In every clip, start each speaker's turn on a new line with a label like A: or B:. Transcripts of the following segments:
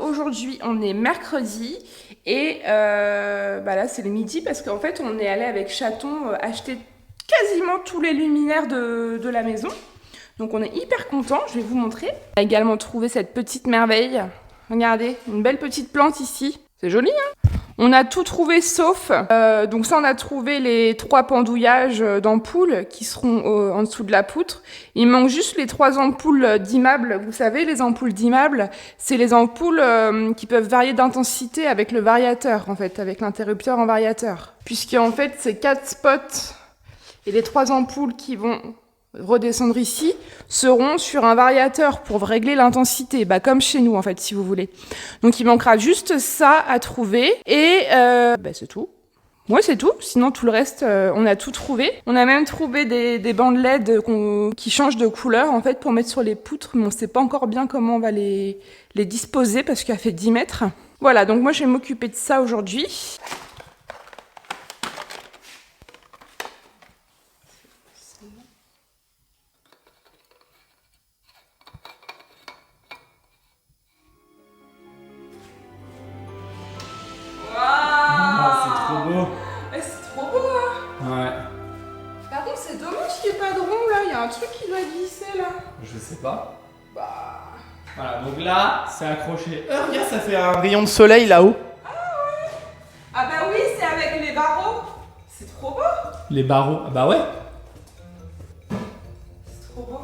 A: aujourd'hui on est mercredi et là c'est le midi parce qu'en fait on est allé avec Chaton acheter quasiment tous les luminaires de la maison. Donc on est hyper content, je vais vous montrer. On a également trouvé cette petite merveille. Regardez, une belle petite plante ici. C'est joli, hein? On a tout trouvé sauf, donc ça on a trouvé les 3 pendouillages d'ampoules qui seront en dessous de la poutre. Il manque juste les 3 ampoules dimmables. Vous savez, les ampoules dimmables, c'est les ampoules qui peuvent varier d'intensité avec le variateur, en fait, avec l'interrupteur en variateur. Puisqu'en fait, ces 4 spots et les 3 ampoules qui vont redescendre ici seront sur un variateur pour régler l'intensité, comme chez nous en fait si vous voulez. Donc il manquera juste ça à trouver et c'est tout. Ouais, c'est tout, sinon tout le reste on a tout trouvé. On a même trouvé des bandes LED qui changent de couleur en fait pour mettre sur les poutres, mais on sait pas encore bien comment on va les disposer parce qu'elle fait 10 mètres. Voilà, donc moi je vais m'occuper de ça aujourd'hui. Un truc qui doit glisser là.
B: Je sais pas.
A: Bah.
B: Voilà, donc là, c'est accroché. Regarde, ça fait un rayon de soleil là-haut.
A: Ah ouais. Ah bah oui, c'est avec les barreaux. C'est trop beau.
B: Les barreaux, ah bah ouais.
A: C'est trop beau.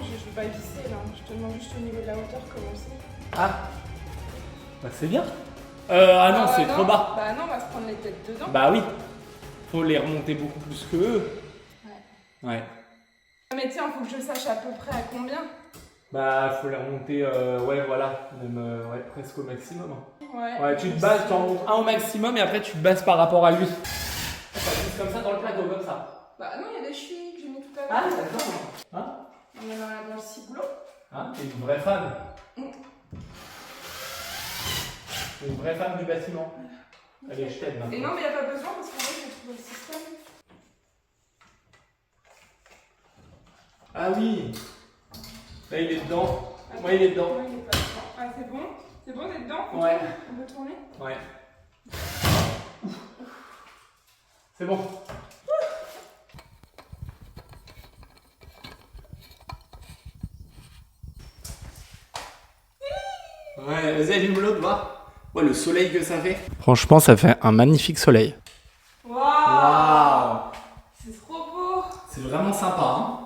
A: Je vais pas visser là, je te demande juste au niveau de la hauteur comment c'est.
B: Ah. Bah c'est bien. Ah non, c'est trop bas.
A: Bah non, on va se prendre les têtes dedans.
B: Bah oui. Faut les remonter beaucoup plus que eux. Ouais.
A: Mais tiens, faut que je sache à peu près à combien.
B: Bah faut les remonter, ouais voilà, même presque au maximum.
A: Ouais,
B: tu te bases, tu en montes un au maximum et après tu te bases par rapport à lui. Ça glisse comme ça dans le plateau, comme ça.
A: Bah non, il y a des chevilles que j'ai mis tout à
B: Ah
A: l'heure.
B: d'accord. Hein?
A: On est dans le ciboulot.
B: Hein? T'es une vraie femme. T'es une vraie femme du bâtiment. Allez, je t'aide maintenant.
A: Et non, mais il n'y a pas besoin parce qu'en fait, j'ai trouvé le système.
B: Ah oui. Là, il est dedans. Ouais, il est dedans.
A: Ouais, il est pas dedans. Ah, c'est bon? C'est bon, t'es dedans?
B: Ouais.
A: On peut tourner?
B: Ouais. C'est bon. Ouais, vas-y, allume l'autre, va. Ouais, le soleil que ça fait. Franchement, ça fait un magnifique soleil.
A: Waouh! C'est trop beau!
B: C'est vraiment sympa, hein.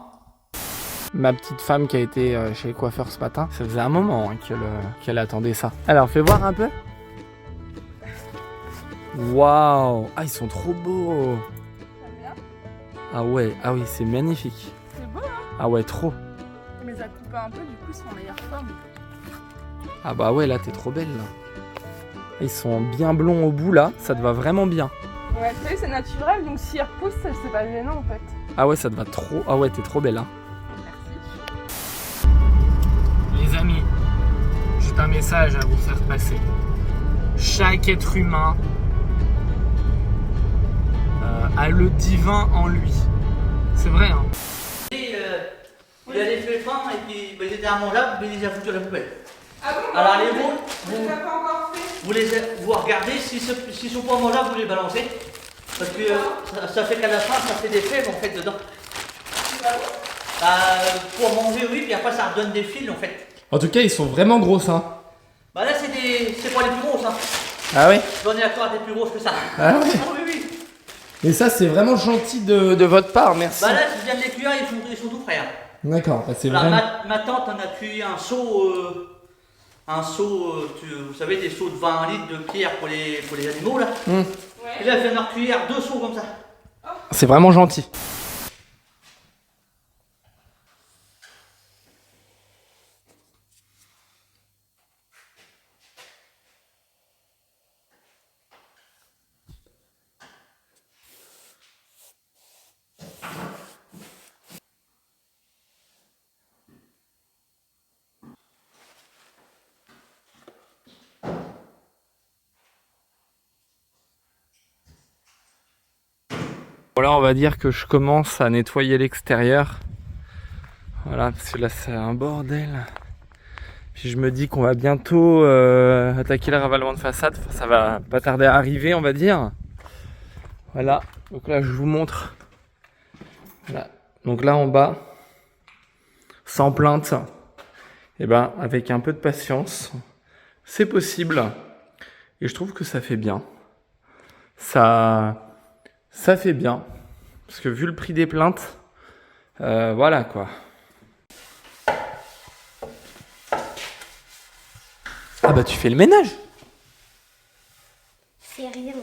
B: Ma petite femme qui a été chez le coiffeur ce matin, ça faisait un moment qu'elle attendait ça. Alors, fais voir un peu. Waouh! Ah, ils sont trop beaux! Ah ouais, ah oui, c'est magnifique.
A: C'est beau, hein?
B: Ah ouais, trop.
A: Mais ça coupe un peu, du coup, ils sont en meilleure forme.
B: Ah bah ouais, là, t'es trop belle, là. Ils sont bien blonds au bout, là. Ça te va vraiment bien.
A: Ouais, tu sais, c'est naturel, donc s'ils repoussent, c'est pas gênant, en fait.
B: Ah ouais, ça te va trop. Ah ouais, t'es trop belle, hein.
A: Merci.
B: Les amis, juste un message à vous faire passer. Chaque être humain a le divin en lui. C'est vrai, hein.
C: Il a des feuilles fins et puis ils étaient immangeables, mais il les a foutus à la poubelle.
A: Ah bon?
C: Alors les
A: vôtres, vous l'avez pas encore fait?
C: vous regardez, s'ils sont pas mangeables, vous les balancez. Parce que ça fait qu'à la fin, ça fait des fèves en fait dedans. Pour manger, oui, puis après ça redonne des fils en fait.
B: En tout cas, ils sont vraiment grosses, hein.
C: Bah là, c'est pas les plus grosses, hein.
B: Ah oui?
C: J'en ai encore des plus grosses que ça.
B: Ah oui?
C: Ah oui, oui.
B: Et ça, c'est vraiment gentil de votre part, merci.
C: Bah là, tu viens de les cuire, ils sont tout prêts. Hein.
B: D'accord, bah c'est
C: Alors,
B: vraiment...
C: ma tante en a cuit un seau, vous savez, des seaux de 20 litres de pierre pour les animaux là.
A: Ouais.
C: Et là, elle vient de cuire 2 seaux comme ça.
B: C'est vraiment gentil. Voilà, on va dire que je commence à nettoyer l'extérieur. Voilà, parce que là c'est un bordel. Puis je me dis qu'on va bientôt attaquer le ravalement de façade. Enfin, ça va pas tarder à arriver, on va dire. Voilà, donc là je vous montre. Voilà. Donc là en bas, sans plainte, et ben avec un peu de patience, c'est possible. Et je trouve que ça fait bien. Ça fait bien. Parce que vu le prix des plaintes, voilà quoi. Ah bah tu fais le ménage
D: C'est rien.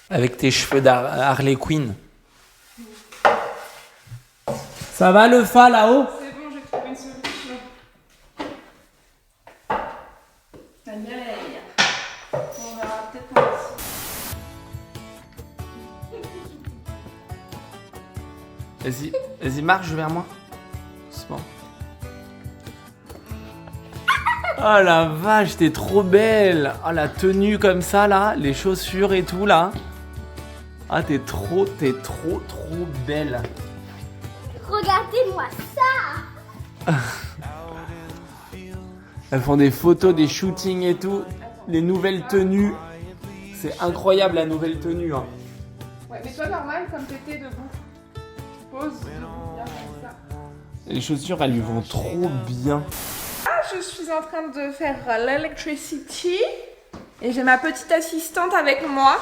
B: avec tes cheveux d'Harley Quinn. Ça va le fa là-haut?
A: C'est bon, j'ai trouvé une solution. Aïe. On verra peut-être pas ici.
B: Vas-y, marche vers moi. Doucement. Oh la vache, t'es trop belle. Oh la tenue comme ça là, les chaussures et tout là. Ah t'es trop belle.
D: Regardez-moi ça.
B: Elles font des photos, des shootings et tout. Les nouvelles tenues. C'est incroyable la nouvelle tenue. Hein.
A: Ouais, mais toi, normal, comme t'étais debout. Pose. Bien comme ça.
B: Les chaussures, elles lui vont trop bien.
A: Ah, je suis en train de faire l'electricity. Et j'ai ma petite assistante avec moi.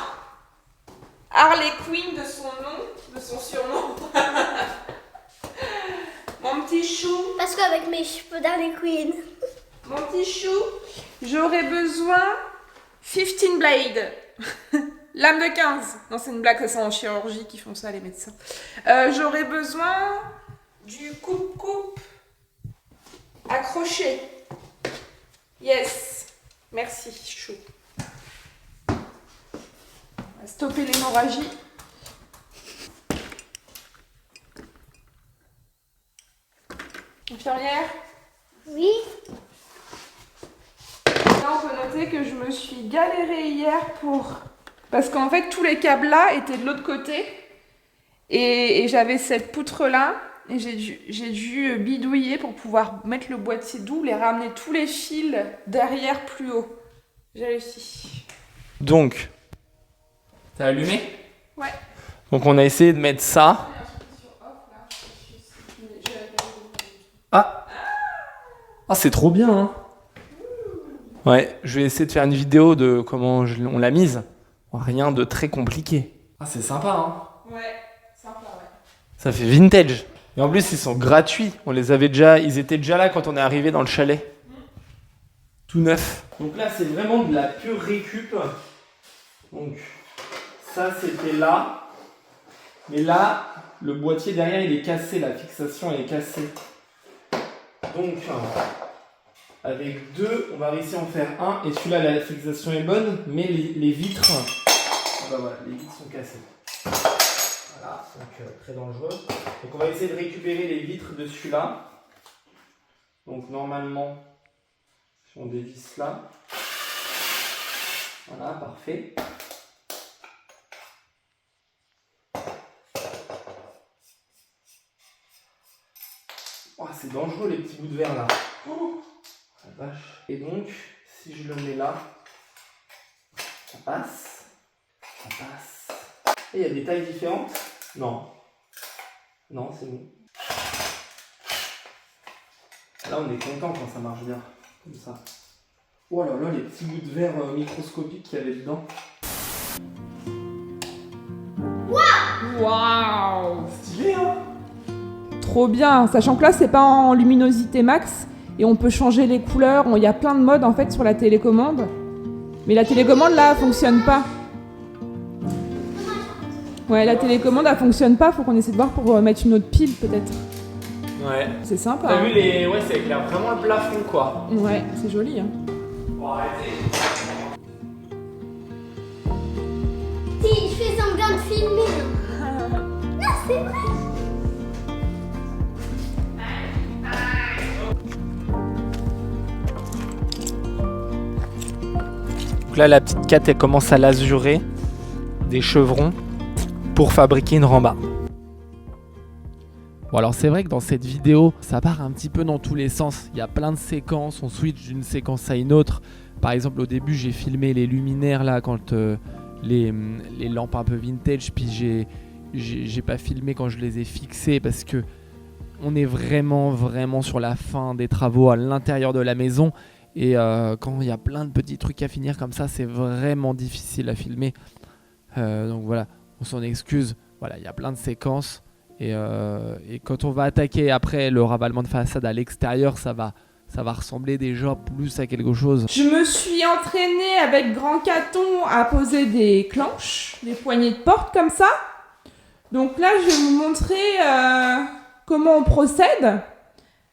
A: Harley Quinn de son nom, de son surnom. Mon petit chou.
D: Parce qu'avec mes cheveux d'Harley Quinn.
A: Mon petit chou, j'aurais besoin 15 blades. Lame de 15. Non, c'est une blague, ça c'est en chirurgie qui font ça les médecins. J'aurais besoin du coupe-coupe accroché. Yes. Merci, chou. On va stopper l'hémorragie. Infirmière?
D: Oui.
A: Là, on peut noter que je me suis galérée hier parce qu'en fait, tous les câbles là étaient de l'autre côté. Et j'avais cette poutre là. Et j'ai dû bidouiller pour pouvoir mettre le boîtier double et ramener tous les fils derrière plus haut. J'ai réussi.
B: Donc, t'as allumé?
A: Ouais.
B: Donc on a essayé de mettre ça. Ah, c'est trop bien, hein. Ouais, je vais essayer de faire une vidéo de comment on l'a mise. Rien de très compliqué. Ah, c'est sympa, hein.
A: Ouais, sympa, ouais.
B: Ça fait vintage. Et en plus, ils sont gratuits. Ils étaient déjà là quand on est arrivé dans le chalet. Tout neuf. Donc là, c'est vraiment de la pure récup. Donc, ça, c'était là. Mais là, le boîtier derrière, il est cassé. La fixation, elle est cassée. Donc, avec deux, on va réussir à en faire un. Et celui-là, la fixation est bonne. Mais les vitres, voilà, les vitres sont cassées. Voilà, donc très dangereux. Donc on va essayer de récupérer les vitres de celui-là. Donc normalement, si on dévisse là. Voilà, parfait. Oh, c'est dangereux les petits bouts de verre là. Oh, la vache. Et donc, si je le mets là, ça passe. Ça passe. Et il y a des tailles différentes? Non. Non, c'est bon. Là, on est content quand ça marche bien. Comme ça. Oh là là, les petits bouts de verre microscopiques qu'il y avait dedans.
A: Waouh!
B: Stylé, hein?
A: Trop bien, sachant que là c'est pas en luminosité max et on peut changer les couleurs, il y a plein de modes en fait sur la télécommande. Mais la télécommande là elle fonctionne pas. Ouais, la télécommande elle fonctionne pas, faut qu'on essaie de voir pour mettre une autre pile peut-être.
B: Ouais.
A: C'est sympa.
B: T'as
A: Hein.
B: vu les... Ouais, ça éclaire vraiment le plafond quoi.
A: Ouais, c'est joli. Hein.
B: Bon, arrêtez.
D: Si, je fais semblant de filmer. Non, c'est vrai.
B: Donc là, la petite Kat, elle commence à l'azurer. Des chevrons. pour fabriquer une rambarde.
E: Bon alors c'est vrai que dans cette vidéo, ça part un petit peu dans tous les sens. Il y a plein de séquences, on switch d'une séquence à une autre. Par exemple au début j'ai filmé les luminaires là quand les lampes un peu vintage, puis j'ai pas filmé quand je les ai fixées parce que on est vraiment sur la fin des travaux à l'intérieur de la maison. Et quand il y a plein de petits trucs à finir comme ça, c'est vraiment difficile à filmer. Donc voilà, on s'en excuse. Voilà, il y a plein de séquences. Et quand on va attaquer après le ravalement de façade à l'extérieur, ça va ressembler déjà plus à quelque chose.
A: Je me suis entraînée avec Grand Caton à poser des clenches, des poignées de porte comme ça. Donc là, je vais vous montrer comment on procède.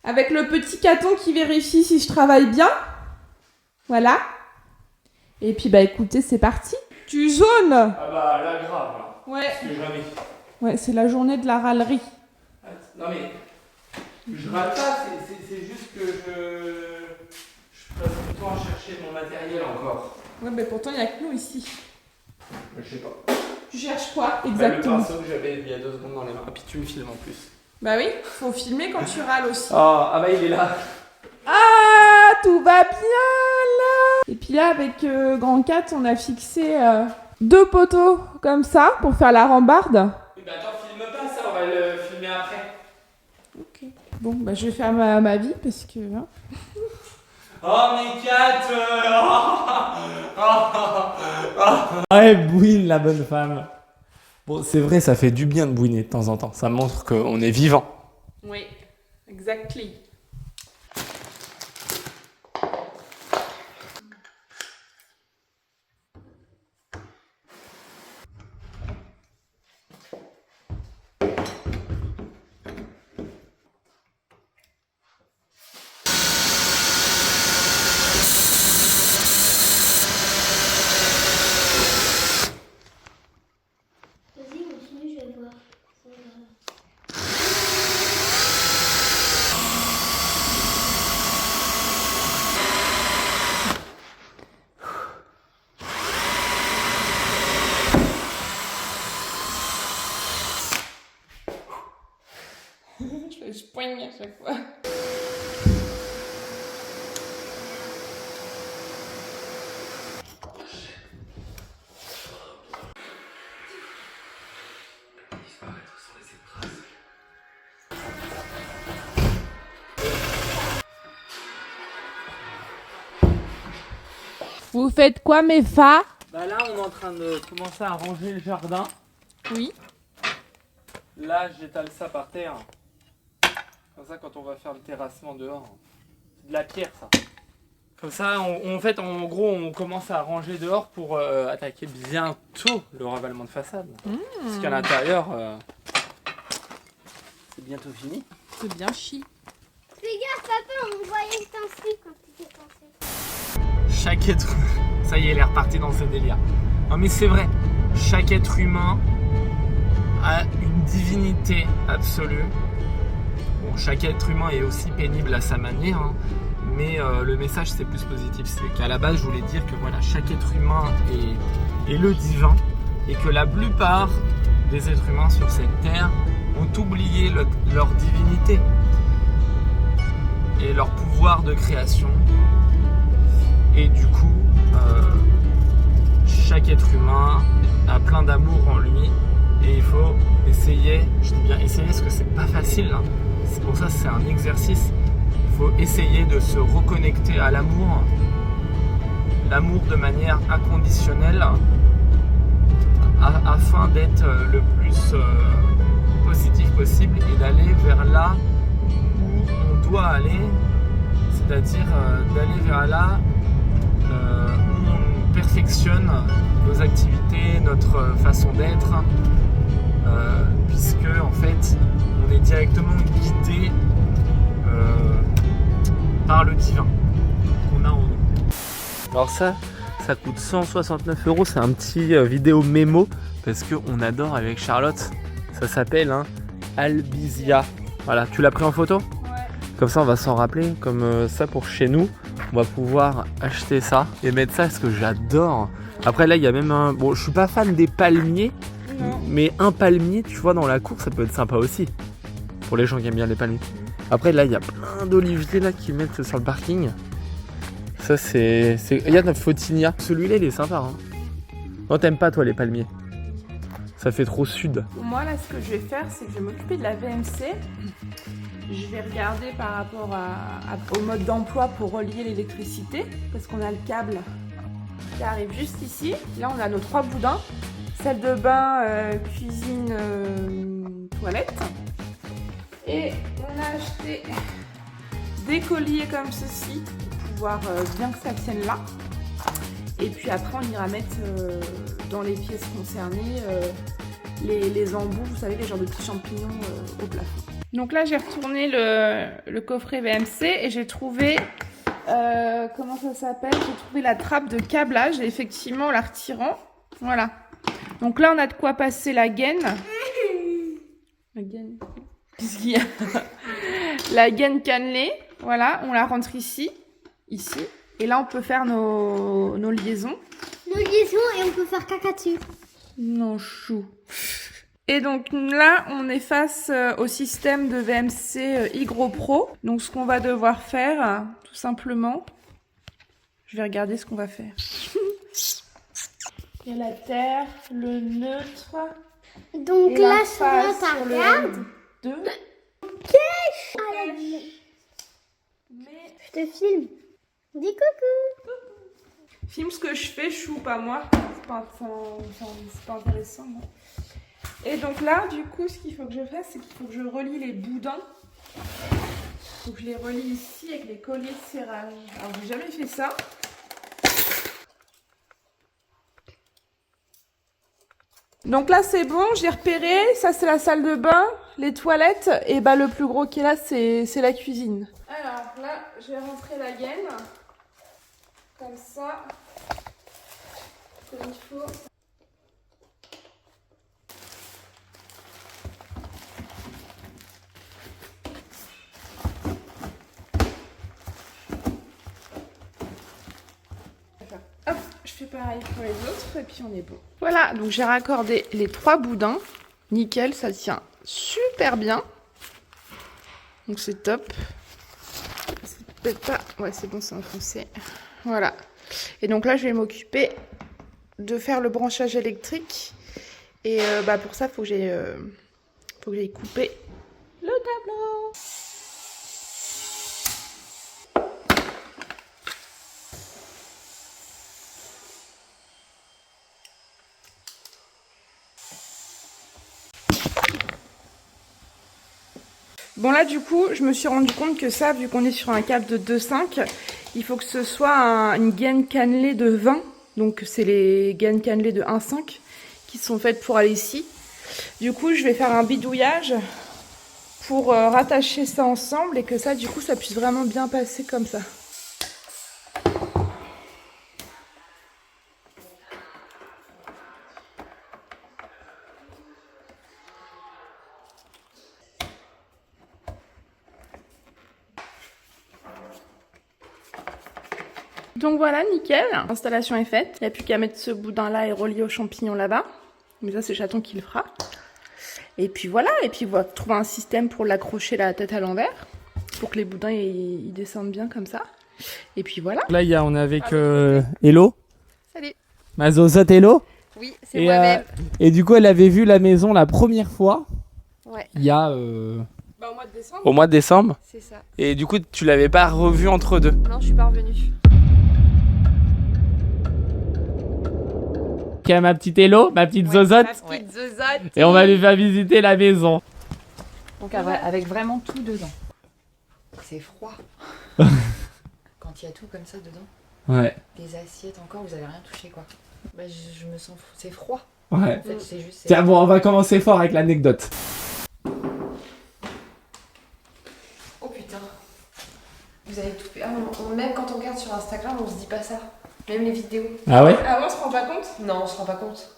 A: Avec le petit Caton qui vérifie si je travaille bien. Voilà. Et puis bah écoutez, c'est parti. Tu zaunes.
B: Ah bah là grave, là.
A: Ouais.
B: Plus que jamais.
A: Ouais, c'est la journée de la râlerie.
B: Non mais, je râle pas, c'est juste que je passe du temps à chercher mon matériel encore.
A: Ouais, mais pourtant il n'y a que nous ici.
B: Je sais pas.
A: Tu cherches quoi
B: Le
A: exactement?
B: pinceau que j'avais il y a 2 secondes dans les mains. Ah, puis tu me filmes en plus.
A: Bah oui, faut filmer quand tu râles aussi.
B: Ah bah il est là.
A: Ah, tout va bien là. Et puis là, avec Grand 4, on a fixé 2 poteaux comme ça pour faire la rambarde.
B: Oui bah attends, filme pas ça, on va le filmer après.
A: Ok. Bon, bah je vais faire ma vie parce que... Hein.
B: Oh mais Kat Ouais, bouine la bonne femme. Bon, c'est vrai, ça fait du bien de bouiner de temps en temps. Ça montre qu'on est vivant.
A: Oui, exactly.
D: Vas-y, continue, je vais voir.
A: Je poigne à chaque fois. Vous faites quoi, mes fa?
B: Bah là, on est en train de commencer à ranger le jardin.
A: Oui.
B: Là, j'étale ça par terre. Comme ça, quand on va faire le terrassement dehors, c'est de la pierre, ça. Comme ça, en fait, en gros, on commence à ranger dehors pour attaquer bientôt le ravalement de façade. Parce qu'à l'intérieur, c'est bientôt fini.
A: C'est bien chi.
D: Fais gaffe, papa, on voyait ton slip quand tu t'es pensé.
B: Chaque être... Ça y est, elle est repartie dans ce délire. Non mais c'est vrai, chaque être humain a une divinité absolue. Bon, chaque être humain est aussi pénible à sa manière, hein, mais le message c'est plus positif. C'est qu'à la base, je voulais dire que voilà, chaque être humain est le divin et que la plupart des êtres humains sur cette terre ont oublié leur divinité et leur pouvoir de création. Et du coup, chaque être humain a plein d'amour en lui et il faut essayer, je dis bien essayer parce que c'est pas facile, hein. C'est pour ça que c'est un exercice. Il faut essayer de se reconnecter à l'amour de manière inconditionnelle afin d'être le plus positif possible et d'aller vers là où on doit aller, c'est-à-dire d'aller vers là où on perfectionne nos activités, notre façon d'être, puisque en fait on est directement guidé par le divin qu'on a en nous. Alors ça coûte 169 €, c'est un petit vidéo mémo parce qu'on adore avec Charlotte. Ça s'appelle Albizia. Voilà, tu l'as pris en photo ?
A: Ouais.
B: Comme ça on va s'en rappeler, comme ça pour chez nous. On va pouvoir acheter ça et mettre ça parce que j'adore. Après là il y a même un... Bon, je suis pas fan des palmiers, Mais un palmier, tu vois, dans la cour, ça peut être sympa aussi. Pour les gens qui aiment bien les palmiers. Après, là, il y a plein d'oliviers là qui mettent sur le parking. Ça, c'est... Il y a notre Photinia. Celui-là, il est sympa. Hein. Non, t'aimes pas, toi, les palmiers? Ça fait trop sud.
A: Moi, là, ce que je vais faire, c'est que je vais m'occuper de la VMC. Je vais regarder par rapport au mode d'emploi pour relier l'électricité. Parce qu'on a le câble qui arrive juste ici. Là, on a nos 3 boudins. Salle de bain, cuisine, toilette. Et on a acheté des colliers comme ceci pour pouvoir bien que ça tienne là. Et puis après, on ira mettre dans les pièces concernées les embouts, vous savez, les genres de petits champignons au plafond. Donc là, j'ai retourné le coffret VMC et j'ai trouvé, comment ça s'appelle? J'ai trouvé la trappe de câblage et effectivement, en la retirant, voilà. Donc là, on a de quoi passer la gaine. La gaine? Qu'est-ce qu'il y a? La gaine cannelée, voilà, on la rentre ici. Et là, on peut faire nos liaisons.
D: Nos liaisons et on peut faire caca dessus.
A: Non, chou. Et donc là, on est face au système de VMC Hygro Pro. Donc ce qu'on va devoir faire, tout simplement, je vais regarder ce qu'on va faire. Il y a la terre, le neutre.
D: Donc
A: et
D: là,
A: la
D: sur moi,
A: phase
D: ça
A: sur le
D: regarde.
A: 2. Mais
D: Je te filme. Dis coucou.
A: filme ce que je fais, chou, pas moi. C'est pas intéressant, moi. Et donc là, du coup, ce qu'il faut que je fasse, c'est qu'il faut que je relie les boudins. Il faut que je les relie ici avec les colliers de serrage. Alors, j'ai jamais fait ça. Donc là, c'est bon, j'ai repéré. Ça, c'est la salle de bain, les toilettes. Et bah, le plus gros qui est là, c'est la cuisine. Alors là, je vais rentrer la gaine. Comme ça. Comme il faut. Hop, je fais pareil pour les autres et puis on est bon. Voilà, donc j'ai raccordé les 3 boudins. Nickel, ça tient super bien. Donc c'est top. C'est peut-être pas... Ouais, c'est bon, c'est enfoncé. Voilà. Et donc là, je vais m'occuper de faire le branchage électrique. Et bah pour ça, faut que j'aille couper le tableau. Bon là du coup je me suis rendu compte que ça, vu qu'on est sur un câble de 2,5, il faut que ce soit une gaine cannelée de 20. Donc c'est les gaines cannelées de 1,5 qui sont faites pour aller ici. Du coup je vais faire un bidouillage pour rattacher ça ensemble et que ça du coup ça puisse vraiment bien passer comme ça. Donc voilà, nickel, l'installation est faite. Il n'y a plus qu'à mettre ce boudin là et relier aux champignons là-bas. Mais ça c'est Chaton qui le fera. Et puis voilà, et puis on va trouver un système pour l'accrocher la tête à l'envers. Pour que les boudins ils descendent bien comme ça. Et puis voilà.
E: Là, on est avec Hello.
F: Salut.
E: Ma zozote Hello.
F: Oui, c'est moi-même.
E: Et du coup, elle avait vu la maison la première fois.
F: Ouais.
E: Il y a...
A: Bah, au mois de décembre.
B: Au mois de décembre.
F: C'est ça.
B: Et du coup, tu l'avais pas revu entre deux.
F: Non, je suis pas revenue.
E: Ok, ma petite Hello, ma petite zozote.
F: Ma petite zozote.
E: Et on va lui faire visiter la maison.
F: Donc avec vraiment tout dedans. C'est froid. Quand il y a tout comme ça dedans.
E: Ouais.
F: Des assiettes encore, vous avez rien touché quoi. Bah, je me sens... C'est froid.
E: Ouais.
F: En fait, c'est juste...
E: Tiens, bon, on va commencer fort avec l'anecdote.
F: Oh putain. Vous avez tout fait. Ah, même quand on regarde sur Instagram, on se dit pas ça. Même les vidéos.
E: Ah ouais?
A: Ah, on se rend pas compte?
F: Non, on se rend pas compte.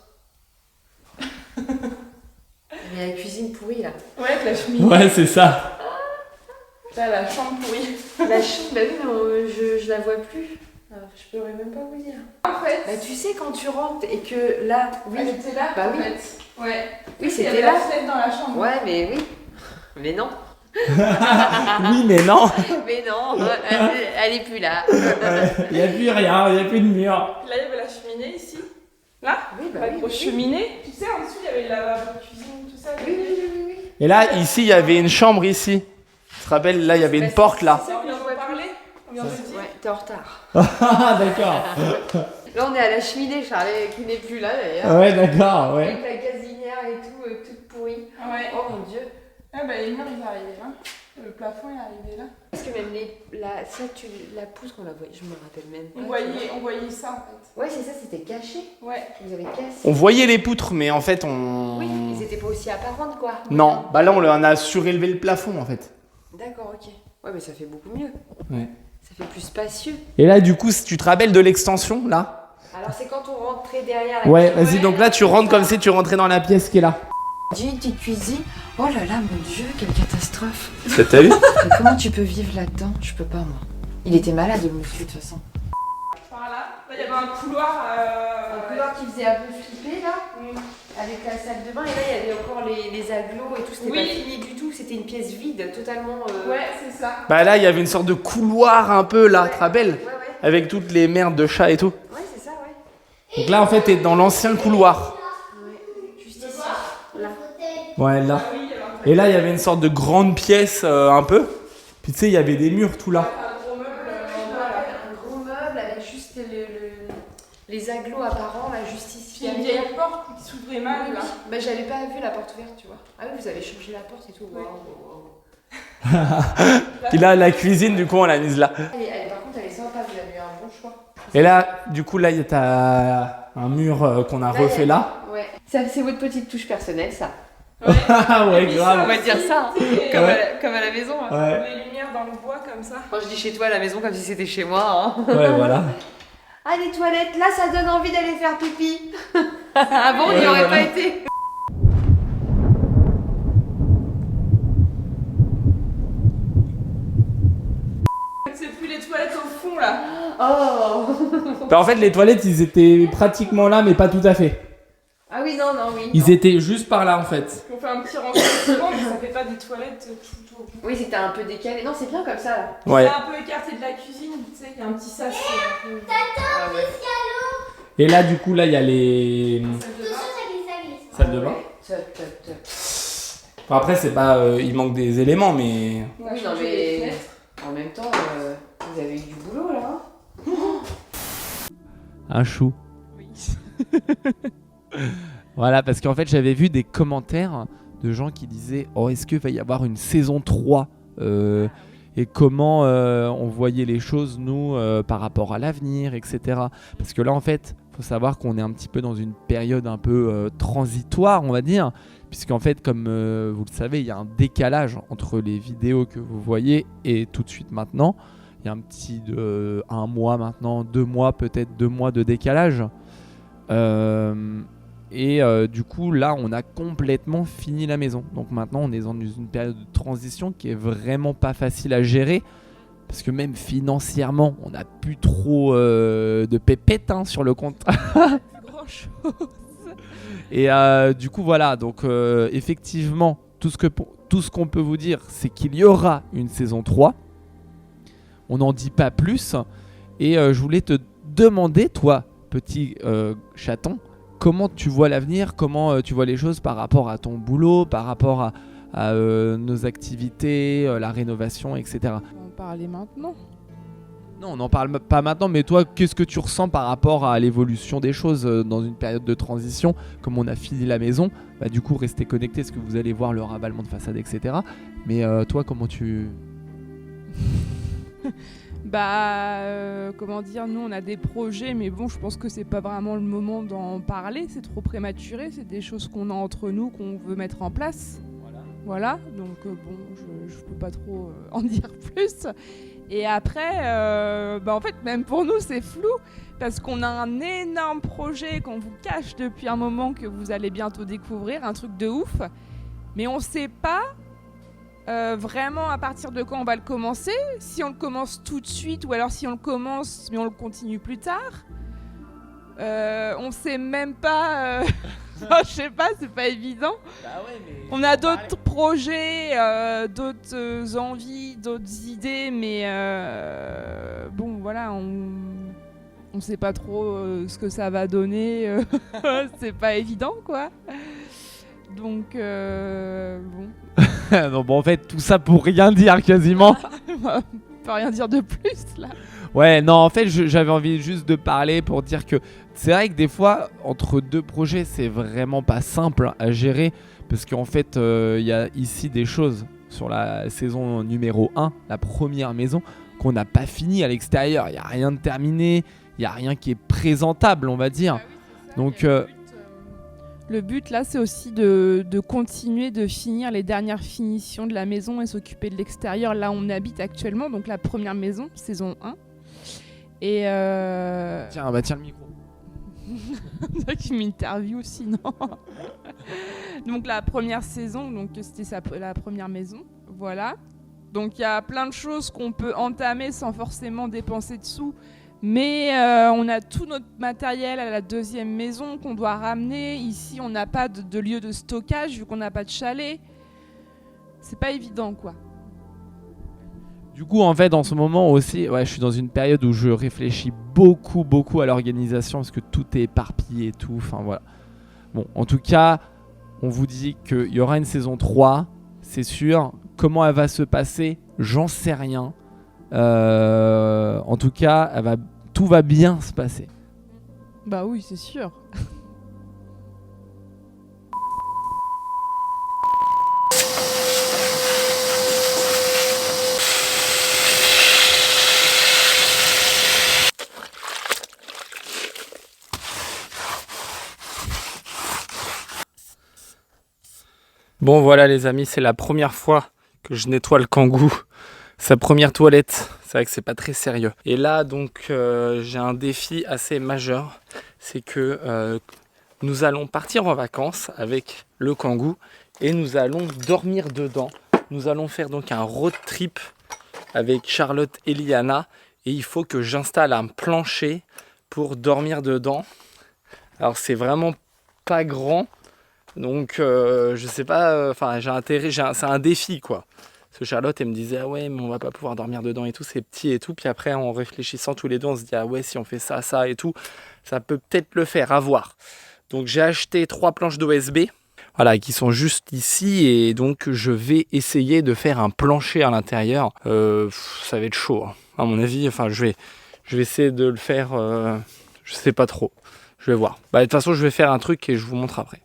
F: Mais la cuisine pourrie là.
A: Ouais, avec la cheminée.
E: Ouais, c'est ça.
A: Là, la chambre pourrie.
F: La chambre, bah oui, mais je la vois plus. Je pourrais même pas vous dire.
A: En fait,
F: Bah tu sais quand tu rentres et que là, oui,
A: elle était là,
F: bah
A: en
F: oui.
A: fait. Ouais.
F: Oui,
A: Il y
F: c'était
A: avait
F: là.
A: la fenêtre dans la chambre.
F: Ouais, mais oui. Mais non.
B: Oui, mais non.
F: Mais non, elle est plus là.
B: Il n'y a plus rien, il n'y a plus de mur.
A: Là, il y avait la cheminée ici. Là,
F: Oui, bah
A: la
F: oui,
A: grosse
F: oui.
A: cheminée. Tu sais, en dessous, il y avait le lavabo de cuisine, tout ça.
F: Oui, oui, oui, oui.
B: Et là, ici, il y avait une chambre ici. Tu te rappelles, là, il y avait une porte là.
A: C'est ça qu'on vient de parler. On vient de dire.
F: Ouais, t'es en retard.
B: Ah, d'accord.
F: Là, on est à la cheminée, Charles, qui n'est plus là d'ailleurs.
B: Ouais, d'accord, ouais.
F: Avec la gazinière et tout, toute pourrie.
A: Ouais.
F: Oh mon dieu.
A: Ah bah, les murs, ils arrivaient là. Le plafond est arrivé là.
F: Parce que même la pousse qu'on la voyait, je me rappelle même pas.
A: On voyait ça en fait.
F: Ouais, c'est ça, c'était caché.
A: Ouais.
F: Vous avez cassé.
B: On voyait les poutres, mais en fait, on.
F: Oui, ils étaient pas aussi apparentes quoi.
B: Non, bah là, on a surélevé le plafond en fait.
F: D'accord, ok. Ouais, mais ça fait beaucoup mieux.
B: Ouais.
F: Ça fait plus spacieux.
B: Et là, du coup, si tu te rappelles de l'extension là?
F: Alors, c'est quand on rentrait derrière la
B: Ouais, vas-y, donc là, tu rentres comme si tu rentrais dans la pièce qui est là.
F: J'ai une petite cuisine. Oh là là, mon dieu, quelle catastrophe.
B: T'as vu?
F: Mais comment tu peux vivre là-dedans? Je peux pas, moi. Il était malade, le monsieur, de toute façon.
A: Par là, il y avait un couloir.
F: Un couloir qui faisait un peu flipper, là, avec la salle de bain. Et là, il y avait encore les agglos et tout. C'était
A: Oui.
F: pas fini du tout. C'était une pièce vide, totalement...
A: Ouais, c'est ça.
B: Bah là, il y avait une sorte de couloir un peu là,
F: Ouais.
B: tu te rappelles?
F: Ouais, ouais.
B: Avec toutes les merdes de chats et tout.
F: Ouais, c'est ça, ouais.
B: Donc là, en fait, t'es dans l'ancien couloir.
F: Ouais. Juste ici. Là.
B: Ouais, là.
A: Oui, il y avait un
B: Et là, il y avait une sorte de grande pièce un peu. Puis tu sais, il y avait des murs tout là.
A: gros meuble.
F: Je me rappelle, un gros meuble avec juste les agglos apparents, là, juste ici.
A: Puis une vieille porte qui s'ouvrait mal là.
F: Bah, j'avais pas vu la porte ouverte, tu vois. Ah oui, vous avez changé la porte et tout.
A: Ouais.
F: Waouh.
B: Puis là, la cuisine, du coup, on l'a mise là.
F: Par contre, elle est sympa, vous avez eu un bon choix.
B: Et là, du coup, là, t'as un mur qu'on a refait là.
F: Ouais. Ça, c'est votre petite touche personnelle, ça.
B: Ah ouais,
A: Et puis
B: grave.
F: On va dire ça, hein.
A: c'était,
F: Comme à la maison. Hein.
B: Ouais,
A: Les lumières dans le bois comme ça.
F: Quand je dis chez toi à la maison, comme si c'était chez moi. Hein.
B: ouais, voilà.
F: Ah, les toilettes, là, ça donne envie d'aller faire pipi. Avant, on n'y
B: Ouais,
F: aurait
B: voilà.
F: pas été.
A: C'est plus les toilettes au fond là.
F: Oh.
B: Bah, en fait, les toilettes, ils étaient pratiquement là, mais pas tout à fait.
F: Ah oui, non, oui.
B: Ils étaient juste par là, en fait.
A: On fait un petit rangement, mais ça fait pas des toilettes tout au bout.
F: Oui, c'était un peu décalé. Non, c'est bien comme ça. Là.
B: Ouais.
A: C'est un peu écarté de la cuisine, tu sais, il y a un petit sas.
F: Ah ouais.
B: Et là, du coup, là, il y a les salles de bain.
F: Top, top, top.
B: Enfin, après, c'est pas. Il manque des éléments, mais.
F: Oui, non, mais en même temps, vous avez eu du boulot là. Hein.
E: Un chou.
A: Oui.
E: Voilà, parce qu'en fait, j'avais vu des commentaires de gens qui disaient « Oh, est-ce qu'il va y avoir une saison 3 et comment on voyait les choses, nous, par rapport à l'avenir, etc. » Parce que là, en fait, il faut savoir qu'on est un petit peu dans une période un peu transitoire, on va dire, puisqu'en fait, comme vous le savez, il y a un décalage entre les vidéos que vous voyez et tout de suite maintenant. Il y a un petit un mois maintenant, 2 mois, peut-être 2 mois de décalage. Et du coup, là, on a complètement fini la maison. Donc maintenant, on est dans une période de transition qui est vraiment pas facile à gérer. Parce que même financièrement, on n'a plus trop de pépettes sur le compte.
A: Plus grand chose.
E: Et du coup, voilà. Donc effectivement, tout ce qu'on peut vous dire, c'est qu'il y aura une saison 3. On n'en dit pas plus. Et je voulais te demander, toi, petit chaton, comment tu vois l'avenir, comment tu vois les choses par rapport à ton boulot, par rapport à nos activités, la rénovation, etc.
A: On va en parler maintenant.
E: Non, on n'en parle pas maintenant, mais toi, qu'est-ce que tu ressens par rapport à l'évolution des choses dans une période de transition? Comme on a fini la maison, bah, du coup, restez connectés parce que vous allez voir le ravalement de façade, etc. Mais toi, comment tu...
G: Comment dire, nous on a des projets, mais bon, je pense que c'est pas vraiment le moment d'en parler, c'est trop prématuré, c'est des choses qu'on a entre nous, qu'on veut mettre en place. Voilà, donc bon, je peux pas trop en dire plus. Et après, en fait, même pour nous, c'est flou, parce qu'on a un énorme projet qu'on vous cache depuis un moment, que vous allez bientôt découvrir, un truc de ouf, mais on sait pas vraiment à partir de quand on va le commencer, si on le commence tout de suite ou alors si on le commence mais on le continue plus tard. On sait même pas. Je sais pas, c'est pas évident. On a d'autres projets, d'autres envies, d'autres idées, mais bon voilà, on sait pas trop ce que ça va donner. C'est pas évident quoi. Donc bon.
E: Non, bon, en fait, tout ça pour rien dire quasiment.
G: On peut rien dire de plus là.
E: Ouais, non, en fait, j'avais envie juste de parler pour dire que c'est vrai que des fois, entre deux projets, c'est vraiment pas simple à gérer. Parce qu'en fait, il y a ici des choses sur la saison numéro 1, la première maison, qu'on n'a pas fini à l'extérieur. Il n'y a rien de terminé, il n'y a rien qui est présentable, on va dire. Donc,
G: le but là, c'est aussi de continuer de finir les dernières finitions de la maison et s'occuper de l'extérieur. Là, on habite actuellement, donc la première maison, saison 1. Et
E: tiens le micro.
G: Qui m'interview sinon. Donc la première saison, donc c'était la première maison, voilà. Donc il y a plein de choses qu'on peut entamer sans forcément dépenser de sous, mais on a tout notre matériel à la deuxième maison qu'on doit ramener. Ici on n'a pas de lieu de stockage vu qu'on n'a pas de chalet. C'est pas évident quoi.
E: Du coup, en fait, en ce moment aussi, je suis dans une période où je réfléchis beaucoup à l'organisation parce que tout est éparpillé et tout. Enfin, voilà. Bon, en tout cas, on vous dit qu'il y aura une saison 3, c'est sûr. Comment elle va se passer, j'en sais rien. En tout cas, tout va bien se passer.
G: Bah oui, c'est sûr.
B: Bon voilà les amis, c'est la première fois que je nettoie le Kangoo. Sa première toilette, c'est vrai que c'est pas très sérieux. Et là donc j'ai un défi assez majeur, c'est que nous allons partir en vacances avec le Kangoo et nous allons dormir dedans. Nous allons faire donc un road trip avec Charlotte et Liana et il faut que j'installe un plancher pour dormir dedans. Alors c'est vraiment pas grand. Donc je sais pas, c'est un défi quoi. Parce que Charlotte elle me disait ah ouais mais on va pas pouvoir dormir dedans et tout, c'est petit et tout. Puis après en réfléchissant tous les deux on se dit ah ouais si on fait ça et tout, ça peut peut-être le faire, à voir. Donc j'ai acheté 3 planches d'OSB, voilà, qui sont juste ici et donc je vais essayer de faire un plancher à l'intérieur. Ça va être chaud hein. À mon avis, enfin je vais essayer de le faire, je sais pas trop, je vais voir. De toute façon je vais faire un truc et je vous montre après.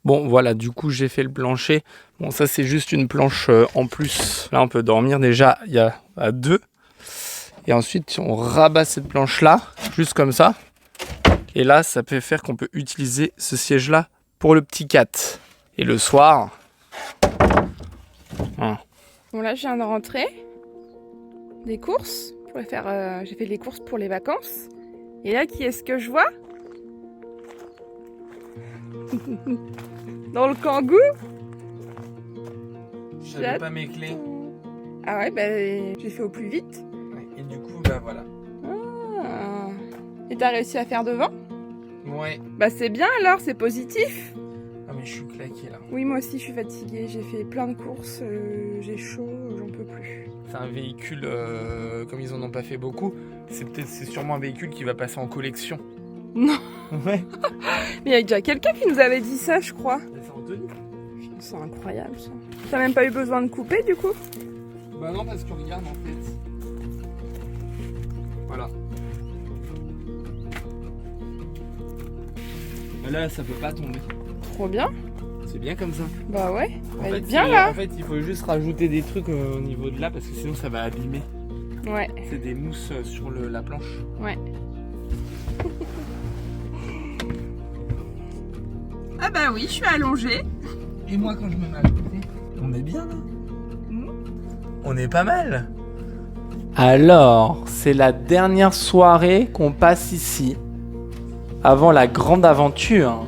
B: Bon voilà, du coup j'ai fait le plancher. Bon ça c'est juste une planche en plus. Là on peut dormir déjà, il y a à 2. Et ensuite on rabat cette planche là, juste comme ça. Et là ça peut faire qu'on peut utiliser ce siège là pour le petit cat. Et le soir... Voilà.
G: Bon là je viens de rentrer des courses pour faire. J'ai fait des courses pour les vacances. Et là qui est-ce que je vois? Dans le Kangoo.
E: J'avais pas mes clés.
G: Ah ouais, j'ai fait au plus vite.
E: Et du coup, voilà.
G: Ah. Et t'as réussi à faire devant?
E: Ouais.
G: Bah c'est bien alors, c'est positif.
E: Ah mais
B: je suis claqué là.
A: Oui, moi aussi je suis fatiguée, j'ai fait plein de courses, j'ai chaud, j'en peux plus.
B: C'est un véhicule, comme ils en ont pas fait beaucoup, c'est sûrement un véhicule qui va passer en collection.
A: Non.
B: Ouais.
A: Mais il y a déjà quelqu'un qui nous avait dit ça, je crois.
B: C'est en tenue.
A: C'est incroyable ça. T'as même pas eu besoin de couper du coup?
B: Bah non, parce que regarde en fait. Voilà. Là, ça peut pas tomber.
A: Trop bien.
B: C'est bien comme ça.
A: Bah ouais,
B: En
A: elle
B: fait,
A: est bien là.
B: En fait, il faut juste rajouter des trucs au niveau de là parce que sinon ça va abîmer.
A: Ouais.
B: C'est des mousses sur la planche.
A: Ouais. Ah bah oui, je suis allongée.
B: Et moi, quand je me mets à côté, on est bien là. On est pas mal. Alors, c'est la dernière soirée qu'on passe ici. Avant la grande aventure.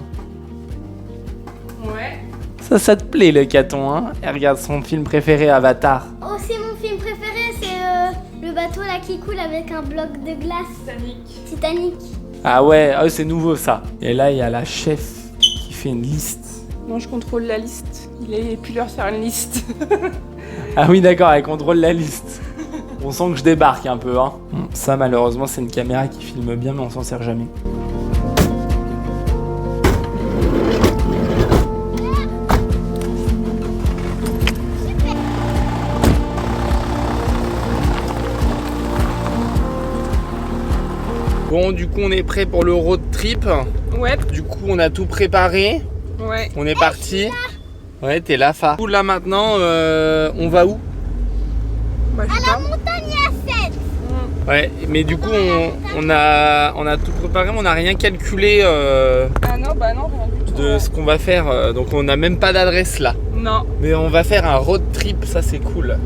A: Ouais.
B: Ça te plaît le caton, hein? Elle regarde son film préféré, Avatar.
D: Oh, c'est mon film préféré, c'est le bateau là qui coule avec un bloc de glace. Titanic.
B: Ah ouais, c'est nouveau ça. Et là, il y a la chef qui fait une liste.
A: Moi je contrôle la liste. Il est plus l'heure de faire une liste.
B: Ah oui, d'accord, elle contrôle la liste. On sent que je débarque un peu, hein. Ça, malheureusement, c'est une caméra qui filme bien, mais on s'en sert jamais. Bon, du coup, on est prêt pour le road trip.
A: Ouais.
B: Du coup, on a tout préparé.
A: Ouais.
B: On est parti. Ouais, t'es là, Fa. Là, maintenant, on va où?
A: Bah, je sais pas.
D: Montagne à 7.
B: Ouais, mais du coup, on a tout préparé, mais on n'a rien calculé
A: Ah non, bah non, rien du tout.
B: de ce qu'on va faire. Donc, on n'a même pas d'adresse là.
A: Non.
B: Mais on va faire un road trip, ça c'est cool.